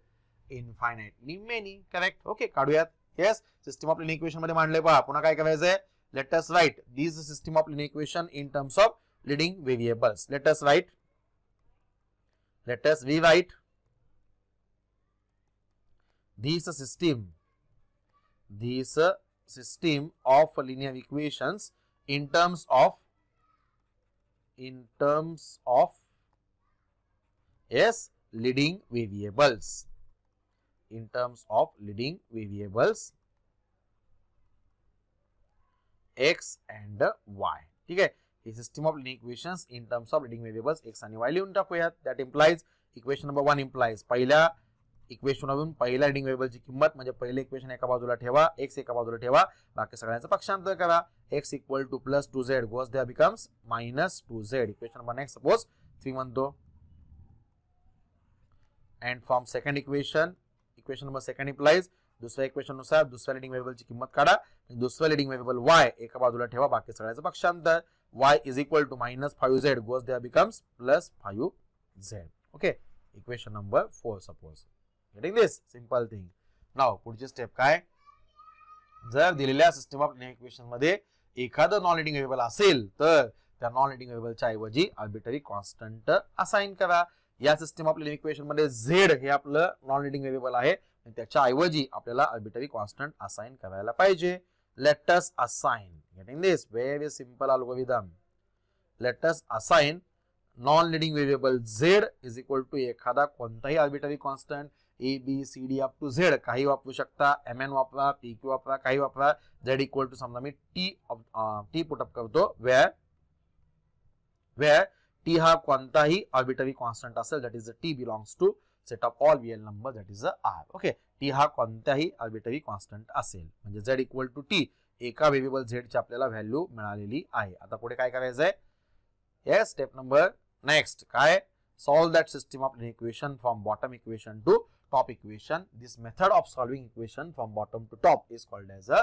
Infinitely many. करेक्ट. ओके, काढूयात. Yes, system of linear equation मध्ये मांडले पहा. पुन्हा काय करायचंय? Let us right this system of linear equation in terms of leading variables. Let us rewrite this system of linear equations in terms of yes, leading variables. In terms of leading variables x and y. ठीक आहे. System of linear equations in terms of leading variables x आणि y लिहून टाकूयात. That implies equation number 1 implies पहिल्या इक्वेशनवरून पहिल्या leading व्हेरिएबलची किंमत म्हणजे पहिले इक्वेशन एका बाजूला ठेवा, x एका बाजूला ठेवा, बाकी सगळ्यांचं पक्षांतर करा. x equal to plus 2z goes there becomes minus 2z. Equation number next suppose 3 म्हणतो. And from second equation number second implies दुसऱ्या इक्वेशन नुसार दुसऱ्या लीडिंग व्हेरिएबलची किंमत काढा. दुसऱ्या लीडिंग व्हेरिएबल y एका बाजूला ठेवा, बाकी सगळ्यांचं पक्षांतर. y is equal to minus 5z goes there becomes plus 5z. Okay, equation number 4 suppose. Getting this? Simple thing. Now पुढची स्टेप काय? जर दिलेल्या सिस्टम ऑफ लिनियर इक्वेशन मध्ये एखादं नॉन लीडिंग व्हेरिएबल असेल तर त्या नॉन लीडिंग व्हेरिएबलच्या ऐवजी आर्बिट्ररी कॉन्स्टंट असाइन करा. या सिस्टम ऑफ लिनियर इक्वेशन मध्ये z हे आपलं नॉन लीडिंग व्हेरिएबल आहे आणि त्याच्या ऐवजी आपल्याला आर्बिट्ररी कॉन्स्टंट असाइन करायला पाहिजे. let us assign, getting this, very simple algorithm. Let us assign non-leading variable z is equal to एखादा कोणताही arbitrary constant a b c d up to z, काही वापरू शकता, mn वापरा, pq वापरा, काही वापरा, z equal to समजा मी t put up करतो where t हा कोणताही arbitrary constant असेल, that is the t belongs to set of all real number, that is the r. Okay, t हा कोणताही arbitrary constant असेल म्हणजे z equal to t, एका व्हेरिएबल z ची आपल्याला व्हॅल्यू मिळालेली आहे. आता पुढे काय करायचं आहे? येस, स्टेप नंबर नेक्स्ट काय? Solve that system of linear equation from bottom equation to top equation. This method of solving equation from bottom to top is called as a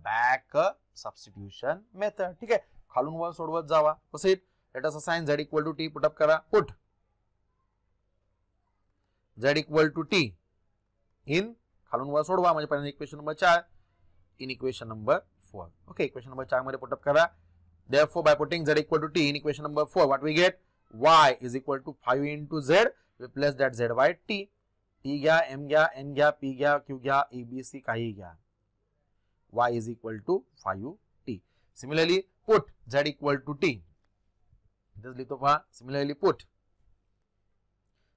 back substitution method. ठीक आहे, खालून वर सोडवत जावा. कसं? Let us assign z equal to t, put up करा, put z equal to t in, खालून वर सोडवा म्हणजे पहिल्यांदा equation number 4 in equation number 4. Okay, equation number 4 मध्ये पुट अप करा. Therefore, by putting z equal to t in equation number 4, what we get? Y is equal to 5 into z. Replace that z by t. T घ्या, m घ्या, n घ्या, p घ्या, q घ्या, a b c काही घ्या. Y is equal to 5t. Similarly, put z equal to t. Just लिहितो पहा. Similarly, put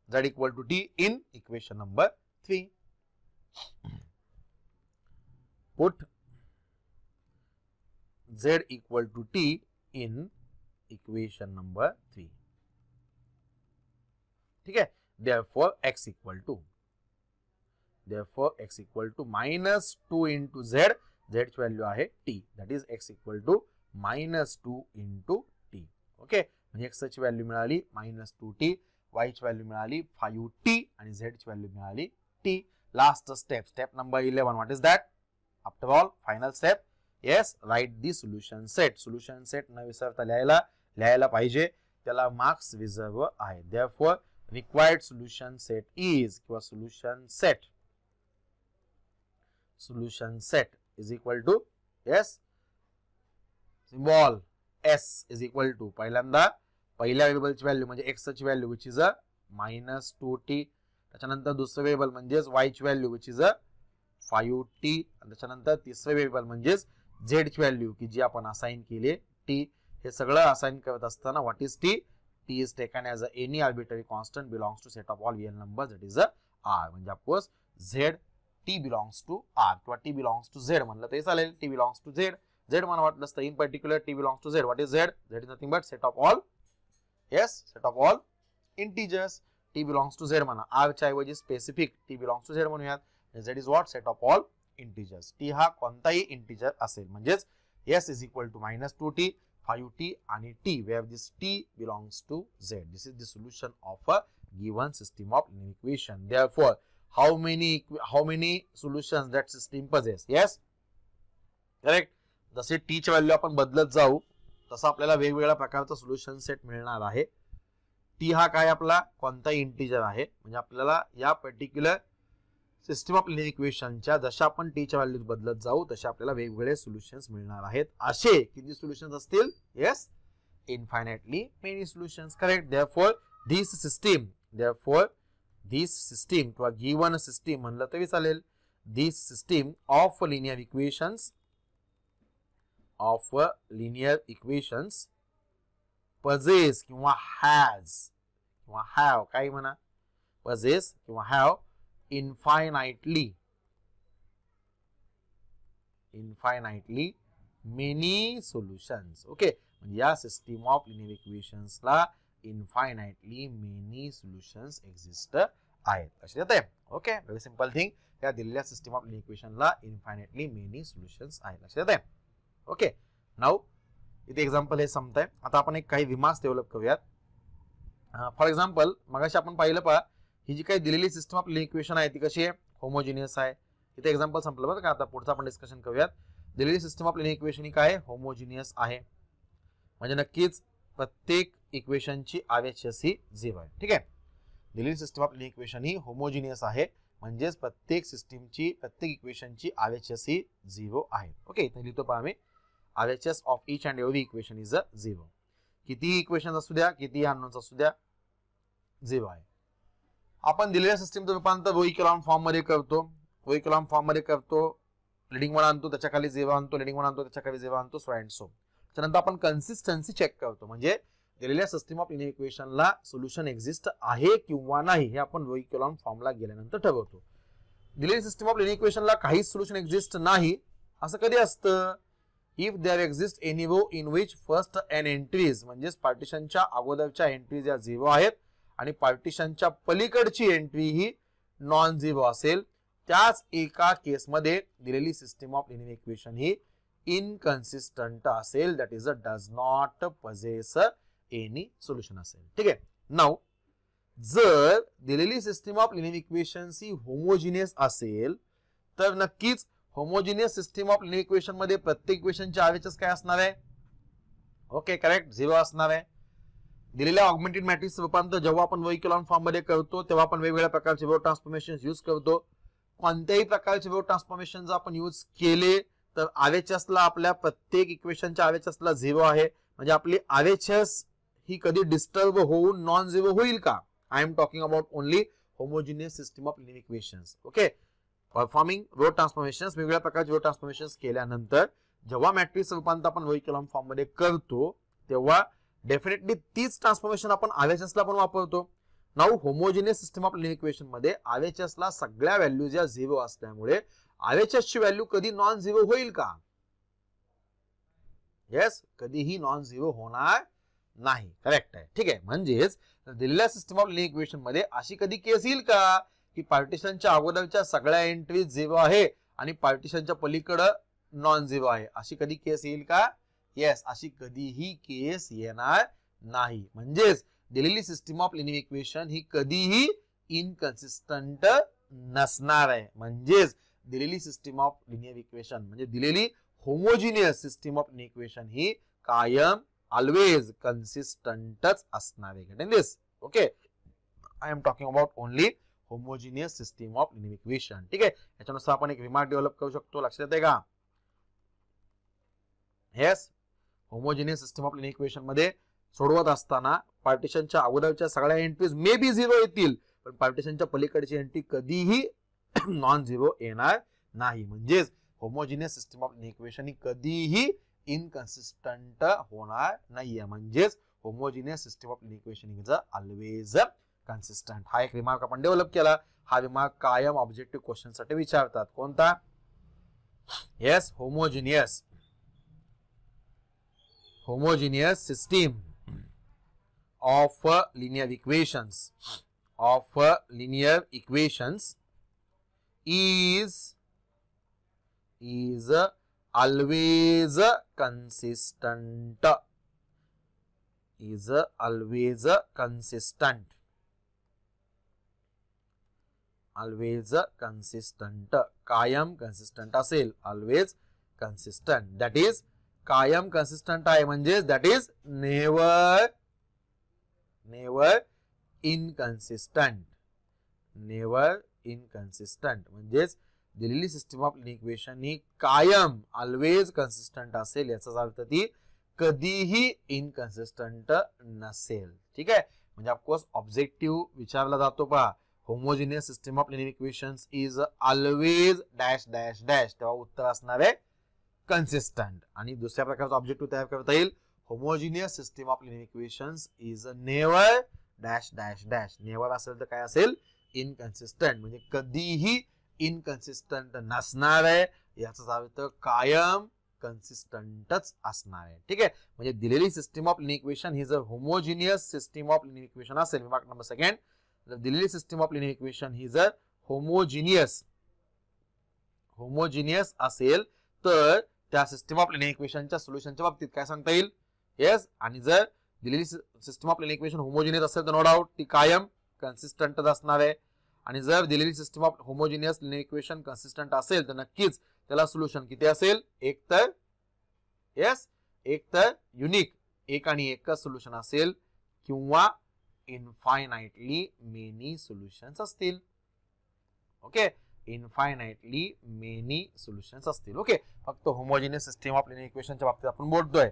z equal to t in equation number 3. Put z equal to t in equation number 3. ठीक है, therefore x equal to minus 2 into z, z ची value आहे t, that is x equal to minus 2 into t. ओके, म्हणजे x ची value मिळाली minus 2t, y ची value मिळाली 5t आणि z ची व्हॅल्यू मिळाली t. Last step, step number 11, what is that? After all final step. Yes, right the solution set. Solution set न विसरता लिहायला पाहिजे, त्याला मार्क्स रिझर्व आहे. Therefore required solution set is, किंवा solution set is equal to, yes, symbol S is equal to, पहिल्यांदा पहिल्या व्हेरिएबलची व्हॅल्यू म्हणजे एक्स ची value which is a minus 2t, त्याच्यानंतर दुसरं व्हेरिएबल म्हणजेच y ची value which is a 5t, आणि त्याच्यानंतर तिसरं व्हेरिएबल म्हणजेच z ची व्हॅल्यू की जी आपण असाइन केली t. हे सगळं असाइन करत असताना what is t? t is taken as a any arbitrary constant belongs to set of all real numbers, that is a r. म्हणजे of course z t belongs to r किंवा t belongs to z म्हणलं तरी चालेल. t belongs to z, z म्हणा वाटलं असतं. In particular t belongs to z. What is z? z is nothing but set of all, yes, set of all integers. t belongs to z म्हणा, r च्या ऐवजी specific t belongs to z म्हणूयात. z is what? Set of all integers. t हा कोणताही integer असेल म्हणजेच s is equal to minus 2t, 5t आणि t, where this t belongs to z. This is the solution of a given system of linear equation. Therefore, how many solutions that system possess? Yes, correct. जसे t ची value आपण बदलत जाऊ तसं आपल्याला वेगवेगळ्या प्रकारचा सोल्युशन सेट मिळणार आहे. t हा काय आपला कोणताही इंटिजर आहे म्हणजे आपल्याला या पर्टिक्युलर सिस्टम ऑफ लिनियर इक्वेशनच्या जशा आपण t च्या व्हॅल्यूज बदलत जाऊ तसे आपल्याला वेगवेगळे सोल्युशन्स मिळणार आहेत. असे किती सोल्युशन्स असतील? Yes, infinitely many solutions. Correct. Therefore this system किंवा गिवन सिस्टम म्हणलं तरी चालेल. This system of linear equations possess किंवा have काय म्हणा, possess किंवा have infinitely many solutions. Okay, म्हणजे या सिस्टम ऑफ लिनियर इक्वेशन्स ला इनफायनाइटली मेनी सोल्युशन्स एक्झिस्ट आहेत. लक्षात येते? Okay, very simple thing. त्या दिलेल्या सिस्टम ऑफ लिनियर इक्वेशनला इनफायनाइटली मेनी सोल्युशन्स आहेत. लक्षात येते? ओके, नाउ इथे एक्झाम्पल हे संपतंय. आता आपण एक काही रिमार्क्स डेव्हलप करूयात. फॉर एक्झाम्पल, मगाशी आपण पाहिलं पहा, ही जी काही दिलेली सिस्टम ऑफ लिनियर इक्वेशन आहे ती कशी आहे? होमोजिनियस आहे. इथे एक्झाम्पल संपलं बरं का. आता पुढचं आपण डिस्कशन करूयात. दिलेली सिस्टम ऑफ लिनियर इक्वेशन ही काय? होमोजिनियस आहे. म्हणजे नक्कीच प्रत्येक इक्वेशनची RHS ही 0 आहे. ठीक आहे, दिलेली system of linear equation he homogeneous आहे म्हणजेच प्रत्येक इक्वेशनची RHS ही 0 आहे. ओके, इथे लिहितो पहा मी, RHS of each and every equation is 0. किती इक्वेशन असू द्या, किती अननोन्स असू द्या, 0 आहे. आपण दिलेल्या सिस्टमचं रूपांतर रो इकॉलॉन फॉर्म मध्ये करतो. लिडिंग वन आणतो त्याच्या खाली 0 आणतो, लिडिंग वन आणतो त्याच्या खाली 0 आणतो, सो अँड सो. त्यानंतर आपण कन्सिस्टन्सी चेक करतो, म्हणजे दिलेल्या सिस्टीम ऑफ लिनियर इक्वेशनला सोल्युशन एक्झिस्ट आहे किंवा नाही हे आपण रो इक्विव्हॅलेंट फॉर्मला गेल्यानंतर ठरवतो. दिलेली सिस्टीम ऑफ लिनियर इक्वेशनला काहीच सोल्युशन एक्झिस्ट नाही असं कधी असतं? If there exist any row in which first N entries, म्हणजेच पार्टिशनच्या अगोदरच्या एंट्रीज या 0 आहेत आणि पार्टिशनच्या पलीकडची एंट्री ही नॉन 0 असेल, त्याच एका केसमध्ये दिलेली सिस्टीम ऑफ लिनियर इक्वेशन ही इनकन्सिस्टंट असेल, that is does not possess any solution असेल. ठीक आहे. नाउ जर दिलेली system of linear equation he homogeneous असेल तर नक्कीच homogeneous system of linear equation मध्ये प्रत्येक इक्वेशनचे RHS काय असणार आहे? ओके, करेक्ट, 0 असणार आहे. दिलेल्या ऑगमेंटेड मॅट्रिक्स रूपांतर जेव्हा आपण रो इक्विव्हॅलेंट फॉर्म मध्ये करतो तेव्हा आपण वेगवेगळ्या प्रकारचे रो ट्रान्सफॉर्मेशन यूज करतो. कोणत्याही प्रकारचे रो ट्रान्सफॉर्मेशन जर आपण यूज केले तर RHS ला आपल्या प्रत्येक इक्वेशनच्या RHS ला 0 आहे, म्हणजे आपली RHS ही कधी डिस्टर्ब होऊन नॉन 0 होईल का? I am talking about only homogeneous system of linear equations. Okay, performing row transformations, वेगवेगळ्या प्रकारचे रो ट्रान्सफॉर्मेशन्स केल्यानंतर जेव्हा मॅट्रिक्स रूपांतर आपण रो इक्विव्हॅलेंट फॉर्म मध्ये करतो तेव्हा डेफिनेटली तीच ट्रान्सफॉर्मेशन आपण RHS ला पण वापरतो. Now homogeneous system of linear equation मध्ये RHS ला सगळ्या व्हॅल्यूज या 0 असल्यामुळे RHS ची व्हॅल्यू कधी नॉन 0 होईल का? येस, कधीही नॉन 0 होणार नाही. करेक्ट आहे. ठीक आहे. म्हणजेच दिलेल्या सिस्टम ऑफ लिनियर इक्वेशन मध्ये अशी कधी केस येईल का की पार्टिशनच्या अगोदरच्या सगळ्या एंट्रीज 0 आहे आणि पार्टिशनच्या पलीकडे नॉन 0 आहे, अशी कधी केस येईल का? येस, अशी कधीही केस येणार नाही. म्हणजेच दिलेली सिस्टम ऑफ लिनियर इक्वेशन ही कधीही इनकन्सिस्टंट नसणार आहे. म्हणजेच दिलेली सिस्टम ऑफ लिनियर इक्वेशन म्हणजे दिलेली homogeneous system of linear equation ही कायम ऑलवेज कन्सिस्टंटच असणार आहे. Get this? Okay, I am talking about only homogeneous system of linear equation. ठीक आहे. याच्यानुसार आपण एक रिमार्क डेव्हलप करू शकतो. लक्षात येते का? Yes, homogeneous system of linear equation मध्ये सोडवत असताना पार्टिशनच्या अगोदरच्या सगळ्या एंट्रीज मे बी 0 येतील, पण पार्टिशनच्या पलीकडची एंट्री कधीही नॉन 0 येणार नाही. म्हणजेच homogeneous system of linear equation ही कधीही इनकन्सिस्टंट होणार नाहीये. म्हणजेच homogeneous system of linear equation is always consistent. हा एक रिमार्क आपण डेव्हलप केला. हा रिमार्क कायम ऑब्जेक्टिव्ह क्वेश्चन साठी विचारतात. कोणता? Yes, homogeneous system of linear equations is always consistent. कायम कन्सिस्टंट असेल. ऑलवेज कन्सिस्टंट, दॅट इज कायम कन्सिस्टंट आहे. म्हणजे दॅट इज नेव्हर इनकन्सिस्टंट. म्हणजेच दिलेली सिस्टम ऑफ लिनियर इक्वेशन ही कायम ऑलवेज कन्सिस्टंट असेल, याचा अर्थ ती कधीही इनकन्सिस्टंट नसेल. ठीक आहे. म्हणजे ऑफकोर्स ऑब्जेक्टिव्ह विचारला जातो पहा, homogeneous system of linear equations is always dash dash dash, तेव्हा उत्तर असणार आहे कन्सिस्टंट. आणि दुसऱ्या प्रकारचा ऑब्जेक्टिव्ह तयार करता येईल, homogeneous system of linear equations is never dash dash dash. Never असेल तर काय असेल? इनकन्सिस्टंट. म्हणजे कधीही इनकन्सिस्टंट नसणार आहे, याचा अर्थ कायम कन्सिस्टंटच असणार आहे. ठीक आहे. म्हणजे दिलेली सिस्टम ऑफ लिनियर इक्वेशन ही जर homogeneous system of linear equation असेल, रिमार्क नंबर सेकंड, जर दिलेली सिस्टम ऑफ लिनियर इक्वेशन ही जर होमोजिनियस असेल तर त्या सिस्टम ऑफ लिनियर इक्वेशनच्या सोल्युशनच्या बाबतीत काय सांगता येईल? येस. आणि जर दिलेली system of linear equation homogeneous असेल तर नो डाऊट ती कायम कन्सिस्टंटच असणार आहे. आणि जर दिलेली system of homogeneous linear equation consistent असेल तर नक्कीच त्याला सोल्युशन किती असेल? एक तर युनिक, एक आणि एकच सोल्युशन असेल, किंवा इनफायनाइटली मेनी सोल्युशन्स असतील. ओके, इनफायनाइटली मेनी सोल्युशन्स असतील. ओके, फक्त होमोजिनियस सिस्टम ऑफ लिनियर इक्वेशनच्या बाबतीत आपण बोलतोय.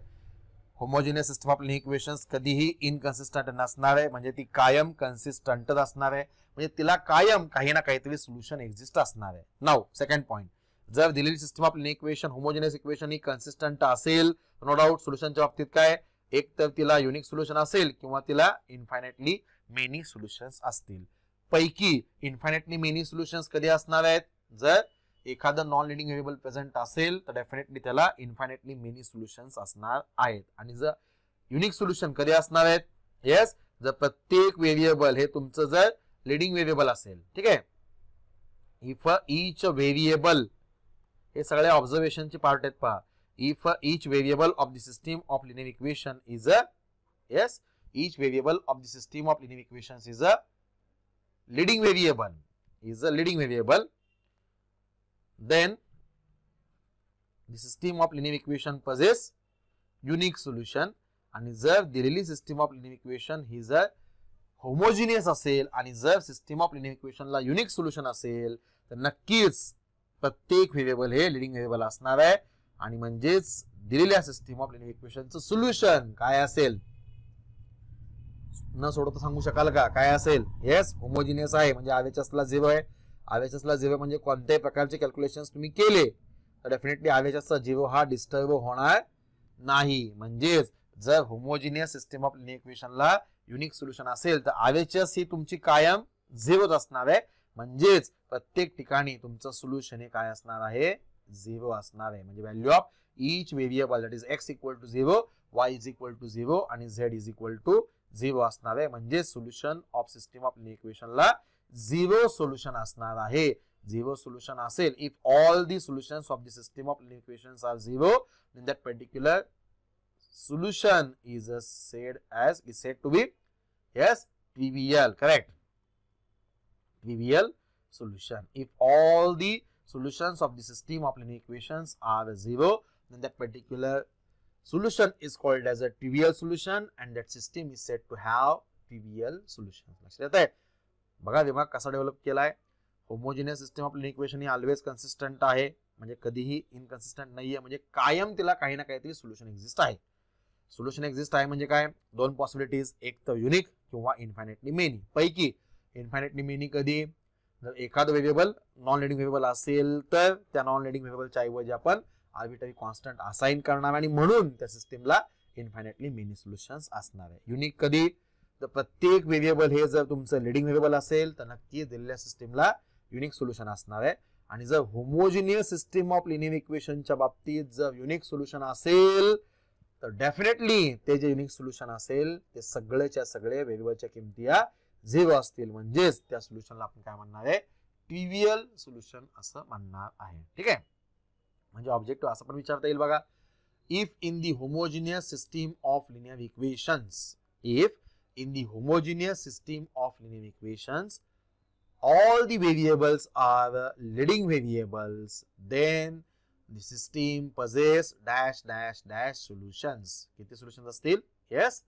Homogeneous system of linear equations कधीही इनकन्सिस्टंट नसणार आहे, म्हणजे ती कायम कन्सिस्टंटच असणार आहे. म्हणजे तिला कायम काही ना काहीतरी सोल्युशन एक्झिस्ट असणार आहे. नाउ सेकंड पॉइंट, जर दिलेली system of linear equation homogeneous equation ही कन्सिस्टंट असेल नो डाऊट सोल्युशनच्या बाबतीत काय एक तर तिला युनिक सोल्युशन असेल किंवा तिला इन्फायनाइटली मेनी सोल्युशन्स असतील. पैकी इन्फायनाइटली मेनी सोल्युशन्स कधी असणार आहेत जर एखादं नॉन लिडिंग व्हेरिएबल प्रेझेंट असेल तर डेफिनेटली त्याला इन्फायनाइटली मेनी सोल्युशन्स असणार आहेत. आणि जर युनिक सोल्युशन कधी असणार आहेत येस जर प्रत्येक व्हेरिएबल हे तुमचं जर लिडिंग व्हेरिएबल असेल. ठीक आहे. इफ ईच व्हेरिएबल हे सगळे ऑब्झर्वेशनचे पार्ट आहेत पहा. If each variable of the system of linear equation is a yes each variable of the system of linear equations is a leading variable then the system of linear equation possess unique solution. आणि जर दिलेली system of linear equation ही जर homogeneous असेल आणि जर system of linear इक्वेशनला unique solution असेल तर नक्कीच प्रत्येक व्हेरिएबल हे लिडिंग व्हेरिएबल असणार आहे. आणि म्हणजेच दिलेल्या सिस्टम ऑफ लिनियर इक्वेशनचं सोल्युशन काय असेल न सोडता सांगू शकाल का काय असेल. येस होमोजिनियस आहे म्हणजे आरएचएसला 0 आहे. आरएचएसला 0 म्हणजे कोणत्याही प्रकारचे कॅल्क्युलेशन्स तुम्ही केले तर डेफिनेटली आरएचएसचा 0 हा डिस्टर्ब होणार नाही. म्हणजेच जर होमोजिनियस सिस्टम ऑफ लिनियर इक्वेशनला युनिक सोल्युशन असेल तर आरएचएस ही तुमची कायम 0च असणार आहे. म्हणजेच प्रत्येक ठिकाणी तुमचं सोल्युशन हे काय असणार आहे 0 असणार आहे. म्हणजे value of each variable that is x equal to 0 y is equal to 0 आणि z इज इक्वल टू 0 असणार आहे. म्हणजे solution of system of linear इक्वेशनला 0 सोल्युशन असणार आहे. 0 सोल्युशन असेल if all the solutions of the system of linear equations are 0 then that particular solution is said to be yes trivial. Correct. Trivial solution. If all the solutions of the system of linear equations are 0 then that particular solution is called as a trivial solution and that system is said to have trivial solution. लक्षात येत आहे. बघा दिमाग कसा develop केलाय. Homogeneous system of linear equation he always consistent आहे म्हणजे कधीही इनकन्सिस्टंट नाहीये. म्हणजे कायम तिला काही ना काहीतरी सोल्युशन एक्झिस्ट आहे. सोल्युशन एक्झिस्ट आहे म्हणजे काय दोन पॉसिबिलिटीज एक तर युनिक किंवा इन्फायनाइटली मेनी. पैकी इन्फायनाइटली मेनी कधी जर एखादं व्हेरिएबल नॉन लिडिंग व्हेरिएबल असेल तर त्या नॉन लिडिंग व्हेरिएबलच्या ऐवजी आपण आर्बिटरी कॉन्स्टंट असाइन करणार आणि म्हणून त्या सिस्टमला इन्फायनाइटली मेनी सोल्युशन्स असणार आहे. युनिक कधी तर प्रत्येक व्हेरिएबल हे जर तुमचं लिडिंग व्हेरिएबल असेल तर नक्कीच दिलेल्या सिस्टमला युनिक सोल्युशन असणार आहे. आणि जर होमोजिनियस सिस्टम ऑफ लिनियर इक्वेशनच्या बाबतीत जर युनिक सोल्युशन असेल तर डेफिनेटली ते जे युनिक सोल्युशन असेल ते सगळेच्या सगळे व्हेरिएबलच्या किमती या 0 असतील. म्हणजेच त्या सोल्युशनला आपण काय म्हणणार आहे ट्रिवियल सोल्युशन असं म्हणणार आहे. ठीक आहे. म्हणजे ऑब्जेक्टिव्ह असं पण विचारता येईल बघा. If in the homogeneous system of linear equations all the variables are leading variables then the system possess dash dash dash solutions. किती सोल्युशन्स असतील yes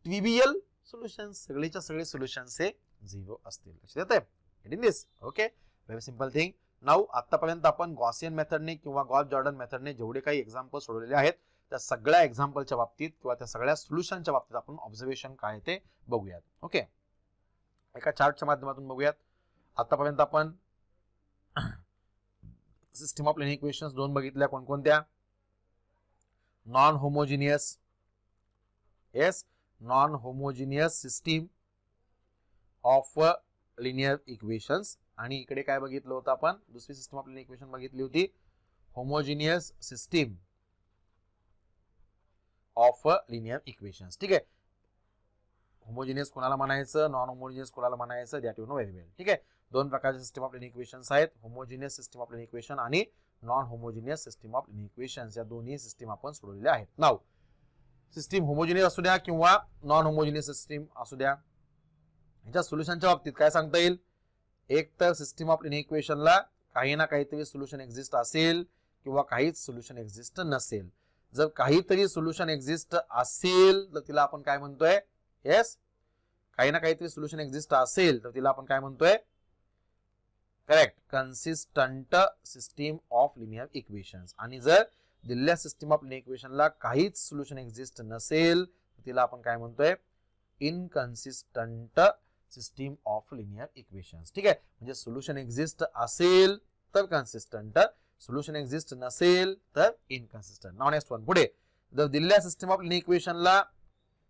trivial solutions. सगळेच्या सगळे सोल्युशन्स हे 0 असतील. लक्षात येतंय. Getting this okay very simple thing. Now आतापर्यंत आपण गॉसियन मेथडने किंवा गॉस जॉर्डन मेथडने जेवढे काही एक्झाम्पल सोडवलेले आहेत त्या सगळ्या एक्झाम्पलच्या बाबतीत किंवा त्या सगळ्या सोल्युशनच्या बाबतीत आपण ऑब्झर्वेशन काय ते बघूयात. ओके एका चार्टच्या माध्यमातून बघूयात. आतापर्यंत आपण सिस्टम ऑफ लिनियर इक्वेशन्स 2 बघितल्या कोणकोणत्या non homogeneous yes non homogeneous system of linear equations आणि इकडे काय बघितलं होतं आपण दुसरी सिस्टम ऑफ लिनियर इक्वेशन बघितली होती homogeneous system of linear equations. ठीक आहे. होमोजिनियस कोणाला म्हणायचं नॉन होमोजिनियस कोणाला म्हणायचं that you know very well. ठीक आहे. दोन प्रकारचे सिस्टम ऑफ लिनियर इक्वेशन्स आहेत homogeneous system of linear equation आणि non homogeneous system of linear equations. या दोन्ही सिस्टम आपण सोडवलेल्या आहेत. नाव सिस्टम होमोजिनियस असू द्या किंवा नॉन होमोजिनियस सिस्टम असू द्या ह्याच्या सोल्युशनच्या बाबतीत काय सांगता येईल एक तर सिस्टम ऑफ लिनियर इक्वेशनला काही ना काहीतरी सोल्युशन एक्झिस्ट असेल किंवा काहीच सोल्युशन एक्झिस्ट नसेल. जर काहीतरी सोल्युशन एक्झिस्ट असेल तर तिला आपण काय म्हणतोय येस काही ना काहीतरी सोल्युशन एक्झिस्ट असेल तर तिला आपण काय म्हणतोय correct consistent system of linear equations. आणि जर दिलेल्या सिस्टम ऑफ लिनियर इक्वेशनला काहीच सोल्युशन एक्झिस्ट नसेल तर तिला आपण काय म्हणतोय इनकन्सिस्टंट सिस्टम ऑफ लिनियर इक्वेशन्स. ठीक आहे. म्हणजे सोल्युशन एक्झिस्ट असेल तर कन्सिस्टंट सोल्युशन एक्झिस्ट नसेल तर इनकन्सिस्टंट. नाव नेक्स्ट वन पुढे. जर दिलेल्या सिस्टम ऑफ लिनियर इक्वेशनला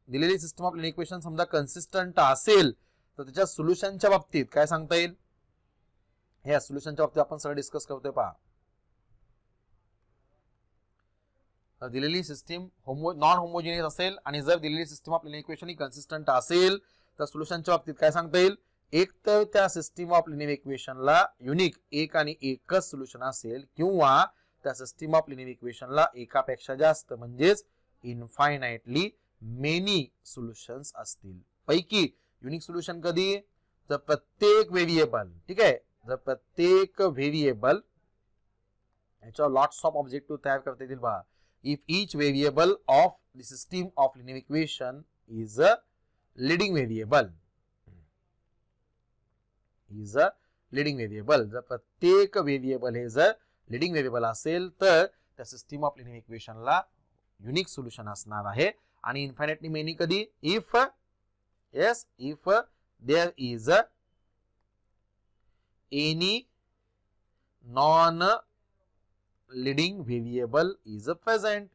दिलेली सिस्टम ऑफ लिनियर इक्वेशन समजा कन्सिस्टंट असेल तर त्याच्या सोल्युशनच्या बाबतीत काय सांगता येईल. हे सोल्युशनच्या बाबतीत आपण सगळं डिस्कस करतोय पहा. दिलेली सिस्टीम नॉन होमोजिनियस असेल आणि जर दिलेली सिस्टम ऑफ लिनियर इक्वेशन ही कन्सिस्टंट असेल तर सोल्युशनच्या बाबतीत काय सांगता येईल. एक तर त्या सिस्टीम ऑफ लिनियर इक्वेशनला युनिक एक आणि एकच सोल्युशन असेल किंवा त्या सिस्टीम ऑफ लिनियर इक्वेशनला एकापेक्षा जास्त म्हणजेच इनफायनाइटली मेनी सोल्युशन्स असतील. पैकी युनिक सोल्युशन कधी जर प्रत्येक व्हेरिएबल ठीक आहे जर प्रत्येक व्हेरिएबल याच्यावर लॉट्स ऑफ ऑब्जेक्टिव्ह तयार करता येतील पहा. If each variable of the system of linear equation is a leading variable, जर प्रत्येक व्हेरिएबल हे जर लीडिंग व्हेरिएबल असेल तर त्या सिस्टीम ऑफ लिनियर इक्वेशनला युनिक सोल्युशन असणार आहे. आणि इन्फायनाइटली मेनी कधी if there is any non leading variable is present.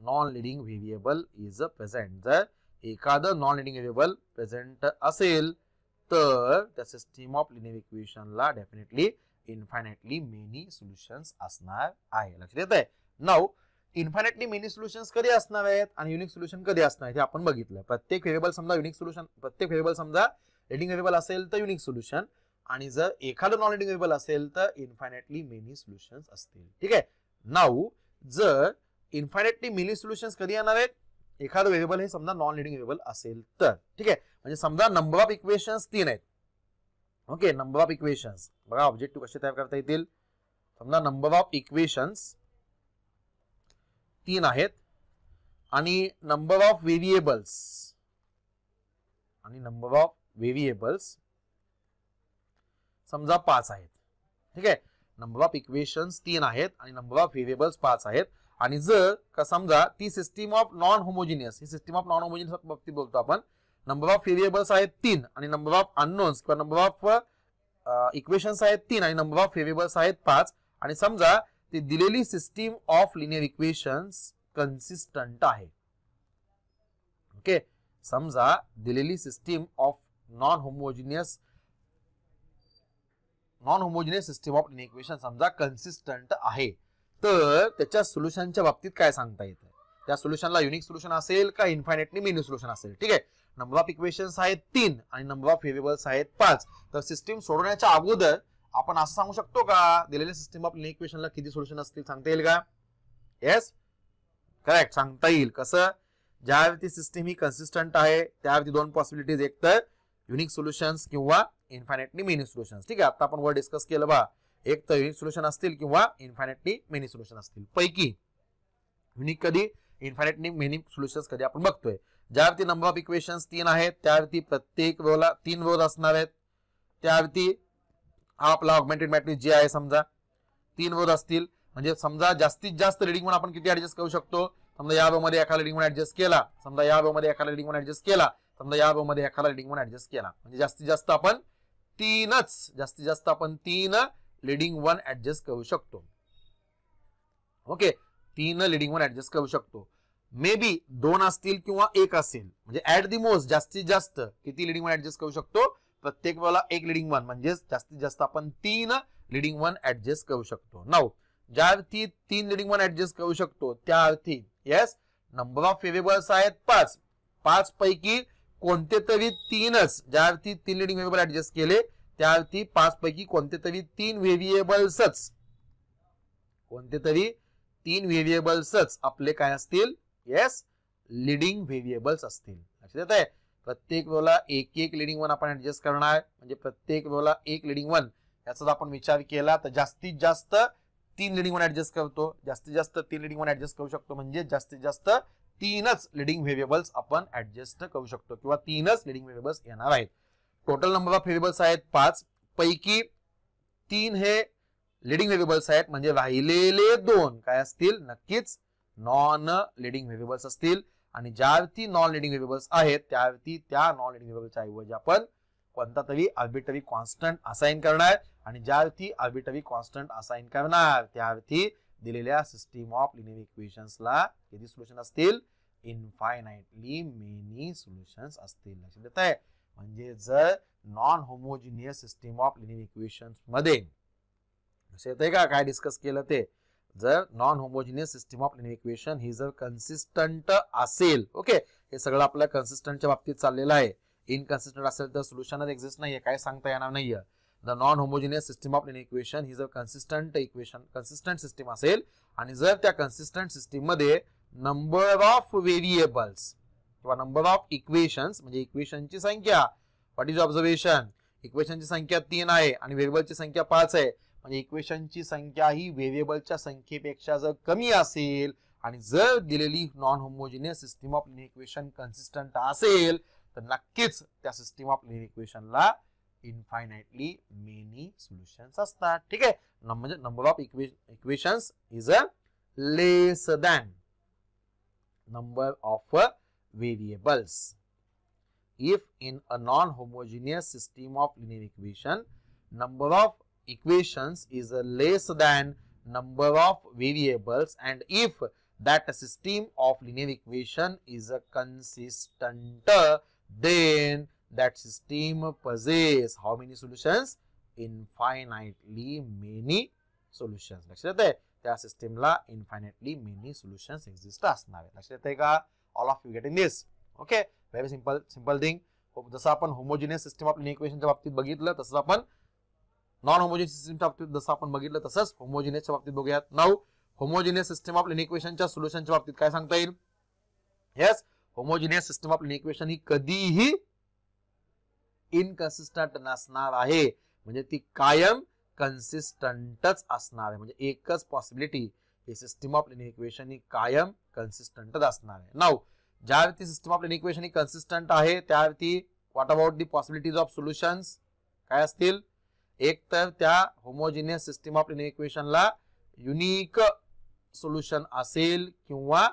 Non leading variable is present. जर एखादं नॉन लिडिंग व्हेरिएबल प्रेझेंट असेल तर त्या सिस्टीम ऑफ लिनियर इक्वेशनला डेफिनेटली इन्फायनाइटली मेनी सोल्युशन्स असणार आहे. लक्षात येत आहे. नाउ इन्फायनाइटली मेनी सोल्युशन्स कधी असणार आहेत आणि युनिक सोल्युशन कधी असणार आहे हे आपण बघितलं. प्रत्येक व्हेरिएबल समजा युनिक सोल्युशन प्रत्येक व्हेरिएबल समजा लिडिंग व्हेरिएबल असेल तर युनिक सोल्युशन आणि जर एखादं नॉन लिडिंग व्हेरिएबल असेल तर इन्फायनाइटली मेनी सोल्युशन्स असतील. ठीक आहे. नाउ जर इन्फायनाइटली मेनी सोल्युशन्स कधी येणार आहेत एखादं व्हेरिएबल हे समजा नॉन लिडिंग व्हेरिएबल असेल तर. ठीक आहे. म्हणजे समजा नंबर ऑफ इक्वेशन्स 3 आहेत. ओके नंबर ऑफ इक्वेशन्स बघा ऑब्जेक्टिव्ह कसे तयार करता येतील. समजा नंबर ऑफ इक्वेशन्स 3 आहेत आणि नंबर ऑफ व्हेरिएबल्स समजा 5 आहेत. ठीक आहे. नंबर ऑफ इक्वेशन्स 3 आहेत आणि नंबर ऑफ व्हेरिएबल्स 5 आहेत. आणि जर का समजा ती system of non homogeneous he system of non homogeneous बाबतीत बोलतो आपण. नंबर ऑफ व्हेरिएबल्स आहेत 3 आणि नंबर ऑफ अननोन्स किंवा नंबर ऑफ इक्वेशन्स आहेत 3 आणि नंबर ऑफ व्हेरिएबल्स आहेत 5 आणि समजा ती दिलेली system of linear equations consistent आहे. ओके समजा दिलेली system of non homogeneous system of linear equation समजा कन्सिस्टंट आहे तर त्याच्या सोल्युशनच्या बाबतीत काय सांगता येतं. त्या सोल्युशनला युनिक सोल्युशन असेल का इन्फायनाइटली मेनी सोल्युशन असेल. ठीक आहे. नंबर ऑफ इक्वेशन्स आहेत 3 आणि नंबर ऑफ व्हेरिएबल्स आहेत 5. तर सिस्टीम सोडवण्याच्या अगोदर आपण असं सांगू शकतो का दिलेल्या सिस्टीम ऑफ लिनियर इक्वेशनला किती सोल्युशन असतील सांगता येईल का. येस करेक्ट सांगता येईल. कसं ज्यावरती सिस्टीम ही कन्सिस्टंट आहे त्यावरती 2 पॉसिबिलिटीज एक तर युनिक सोल्युशन्स किंवा इन्फायनाइटली मेनी सोल्युशन्स. ठीक आहे. आता आपण वर डिस्कस केलं बा एक तर युनिक सोल्युशन असतील किंवा इन्फायनाइटली मेनी सोल्युशन असतील. पैकी युनिक कधी इन्फायनाइटली मेनी सोल्युशन्स कधी आपण बघतोय. ज्यावरती नंबर ऑफ इक्वेशन्स 3 आहेत त्यावरती प्रत्येक रोला 3 रोज असणार आहेत. त्यावरती हा आपला ऑगमेंटेड मॅट्रिक्स जे आहे समजा 3 रोज असतील. म्हणजे समजा जास्तीत जास्त रीडिंग म्हणून आपण किती ऍडजस्ट करू शकतो. समजा या रो मध्ये एका रीडिंग म्हणून ऍडजस्ट केला समजा या रो मध्ये एका रीडिंग म्हणून ऍडजस्ट केला समजा या रो मध्ये एका रीडिंग म्हणून ऍडजस्ट केला म्हणजे जास्तीत जास्त आपण 3 लीडिंग वन ऍडजस्ट करू शकतो. ओके 3 लीडिंग वन ऍडजस्ट करू शकतो. मे बी 2 असतील किंवा 1 असेल म्हणजे ऍट दी मोस्ट जास्तीत जास्त किती लीडिंग वन ऍडजस्ट करू शकतो. प्रत्येक वेळेला 1 लीडिंग वन म्हणजे जास्तीत जास्त आपण 3 लीडिंग वन ऍडजस्ट करू शकतो. नाउ ज्यावरती 3 लीडिंग वन ऍडजस्ट करू शकतो त्यावरती येस नंबर ऑफ व्हेरिएबल्स आहेत 5. 5 पैकी कोणते तरी 3च ज्यावरती 3 लीडिंग व्हेरिएबल ऍडजस्ट केले त्यावरती 5 पैकी कोणते तरी 3 व्हेरिएबल्सच आपले काय असतील येस लीडिंग व्हेरिएबल्स असतील. लक्षात येत आहे. प्रत्येक वेळेला एक लीडिंग वन आपण ऍडजस्ट करणार म्हणजे प्रत्येक वेळेला 1 लीडिंग वन याचा आपण विचार केला तर जास्तीत जास्त 3 लीडिंग वन ऍडजस्ट करतो. जास्तीत जास्त 3 लीडिंग वन ऍडजस्ट करू शकतो म्हणजे जास्तीत जास्त 3च लीडिंग व्हेरिएबल्स आपण ऍडजस्ट करू शकतो किंवा 3च लीडिंग व्हेरिएबल्स येणार आहेत. टोटल नंबर ऑफ व्हेरिएबल्स आहेत 5 पैकी 3 हे लीडिंग व्हेरिएबल्स आहेत म्हणजे राहिलेले 2 काय असतील नक्कीच नॉन लीडिंग व्हेरिएबल्स असतील. आणि ज्यावरती नॉन लीडिंग व्हेरिएबल्स आहेत त्यावरती त्या नॉन लीडिंग व्हेरिएबलच्या ऐवजी आपण कोणता तरी आर्बिटरी कॉन्स्टंट असाइन करणार आणि ज्यावरती आर्बिटरी कॉन्स्टंट असाइन करणार त्यावरती दिलेल्या सिस्टीम ऑफ लिनियर इक्वेशन्सला किती सोल्युशन असतील, इनफायनाइटली मेनी सोल्युशन्स असतील. लक्षात येत आहे. म्हणजे जर non homogeneous system of linear equations मध्ये लक्षात येतंय का काय डिस्कस केलं ते, जर non homogeneous system of linear equation ही जर कन्सिस्टंट असेल, ओके, हे सगळं आपल्या कन्सिस्टंटच्या बाबतीत चाललेलं आहे. इनकन्सिस्टंट असेल तर सोल्युशनच एक्झिस्ट नाहीये, काय सांगता येणार नाहीये. The non homogeneous system of linear equation ही जर कन्सिस्टंट सिस्टीम असेल आणि जर त्या कन्सिस्टंट सिस्टीम मध्ये नंबर ऑफ व्हेरिएबल्स किंवा नंबर ऑफ इक्वेशन्स म्हणजे इक्वेशनची संख्या, व्हॉट इज ऑब्झर्वेशन, इक्वेशनची संख्या 3 आहे आणि व्हेरिएबलची संख्या 5 आहे. म्हणजे इक्वेशनची संख्या ही व्हेरिएबलच्या संख्येपेक्षा जर कमी असेल आणि जर दिलेली non homogeneous system of linear equation consistent असेल तर नक्कीच त्या सिस्टीम ऑफ लिनियर इक्वेशनला इनफायनाइटली मेनी सोल्युशन्स असतात. ठीक आहे. म्हणजे number of equations is a less than number of variables. If in a non-homogeneous system of linear equation, number of equations is less than number of variables, and if that system of linear equation is consistent, then that system possess how many solutions? Infinitely many solutions. लक्षात येतंय. त्या सिस्टीमला infinitely many solutions exist असणार आहे. लक्षात येतंय का? All of you getting this? Okay, very simple thing. जसं आपण होमोजिनियस सिस्टीम ऑफ लिनियर इक्वेशनच्या बाबतीत बघितलं तसंच आपण नॉन होमोजिनियस सिस्टीमच्या बाबतीत जसं आपण बघितलं तसंच होमोजिनियसच्या बाबतीत बघूयात. Now homogeneous system of linear इक्वेशनच्या सोल्युशनच्या बाबतीत काय सांगता येईल? Yes, homogeneous system of linear equation ही कधीही इनकन्सिस्टंट नसणार आहे. म्हणजे ती कायम कन्सिस्टंटच असणार आहे. म्हणजे एकच पॉसिबिलिटी, ही सिस्टीम ऑफ लिनियर इक्वेशन ही कायम कन्सिस्टंटच असणार आहे. नाउ ज्यावरती सिस्टीम ऑफ लिनियर इक्वेशन ही कन्सिस्टंट आहे त्यावरती what about the possibilities of solutions काय असतील? एक तर त्या होमोजिनियस सिस्टीम ऑफ लिनियर इक्वेशनला युनिक सोल्युशन असेल किंवा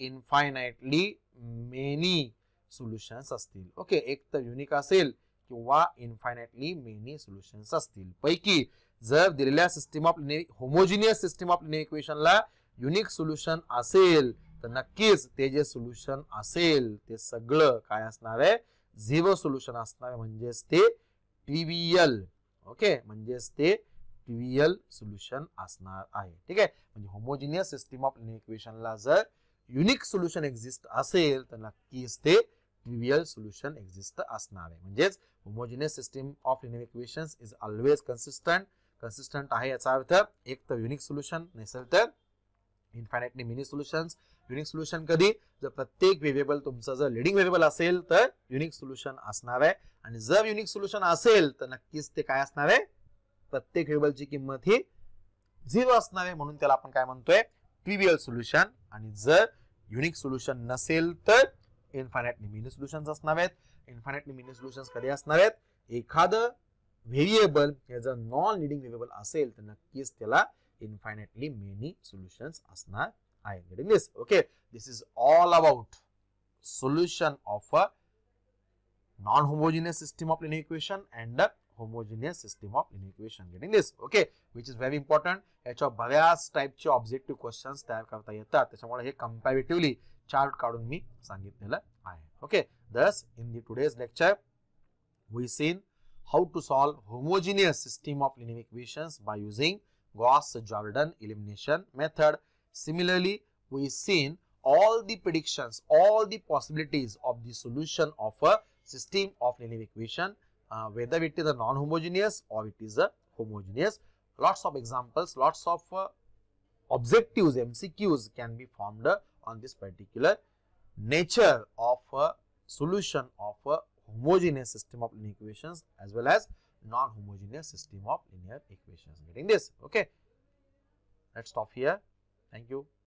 इनफायनाइटली मेनी सोल्युशन्स असतील. ओके, एक तर युनिक असेल किंवा इनफायनाइटली मेनी सोल्युशन्स असतील. पैकी जर दिलेल्या system of homogeneous system of linear इक्वेशनला युनिक सोल्युशन असेल तर नक्कीच ते जे सोल्युशन असेल ते सगळं काय असणार आहे? झिरो सोल्युशन असणार आहे. म्हणजेच ते ट्रिवियल. ओके, म्हणजेच ते ट्रिवियल सोल्युशन असणार आहे. ठीक आहे. म्हणजे होमोजिनियस सिस्टीम ऑफ लिनियर इक्वेशनला जर युनिक सोल्युशन एक्झिस्ट असेल तर नक्कीच ते ट्रिवियल सोल्युशन एक्झिस्ट असणार आहे. म्हणजेच homogeneous system of linear equations is always consistent आहे. याचा अर्थ एक तर युनिक सोल्युशन नसेल तर infinitely many solutions. Unique solution कधी? जर प्रत्येक व्हेरिएबल तुमचं जर लीडिंग व्हेरिएबल असेल तर युनिक सोल्युशन असणार आहे. आणि जर युनिक सोल्युशन असेल तर नक्कीच ते काय असणार आहे? प्रत्येक व्हेरिएबलची किंमत ही 0 असणार आहे. म्हणून त्याला आपण काय म्हणतोय? Trivial solution. आणि जर युनिक सोल्युशन नसेल तर इनफायनाइटली मेनी सोल्युशन्स असणार आहेत. इनफायनाइटली मेनी सोल्युशन्स कधी असणार आहेत? एखादं व्हेरिएबल हे जर नॉन लीडिंग व्हेरिएबल असेल तर नक्कीच त्याला infinitely many solutions असणार आहे. Getting this? Okay, this is all about solution of a non-homogeneous system of linear equation and a homogeneous system of linear equation. Getting this? Okay, which is very important. याच्यावर बऱ्याच टाइपचे objective questions तयार करता येतात. त्याच्यामुळे हे comparatively chart काढून मी सांगितलेलं आहे. Okay, thus in the today's lecture we seen how to solve homogeneous system of linear equations by using Gauss-Jordan elimination method. Similarly, we seen all the predictions, all the possibilities of the solution of a system of linear equation, whether it is a non-homogeneous or it is a homogeneous. Lots of examples, lots of objectives, MCQs can be formed on this particular nature of a solution of a homogeneous system of linear equations as well as non-homogeneous system of linear equations. Getting this? Okay, let's stop here. Thank you.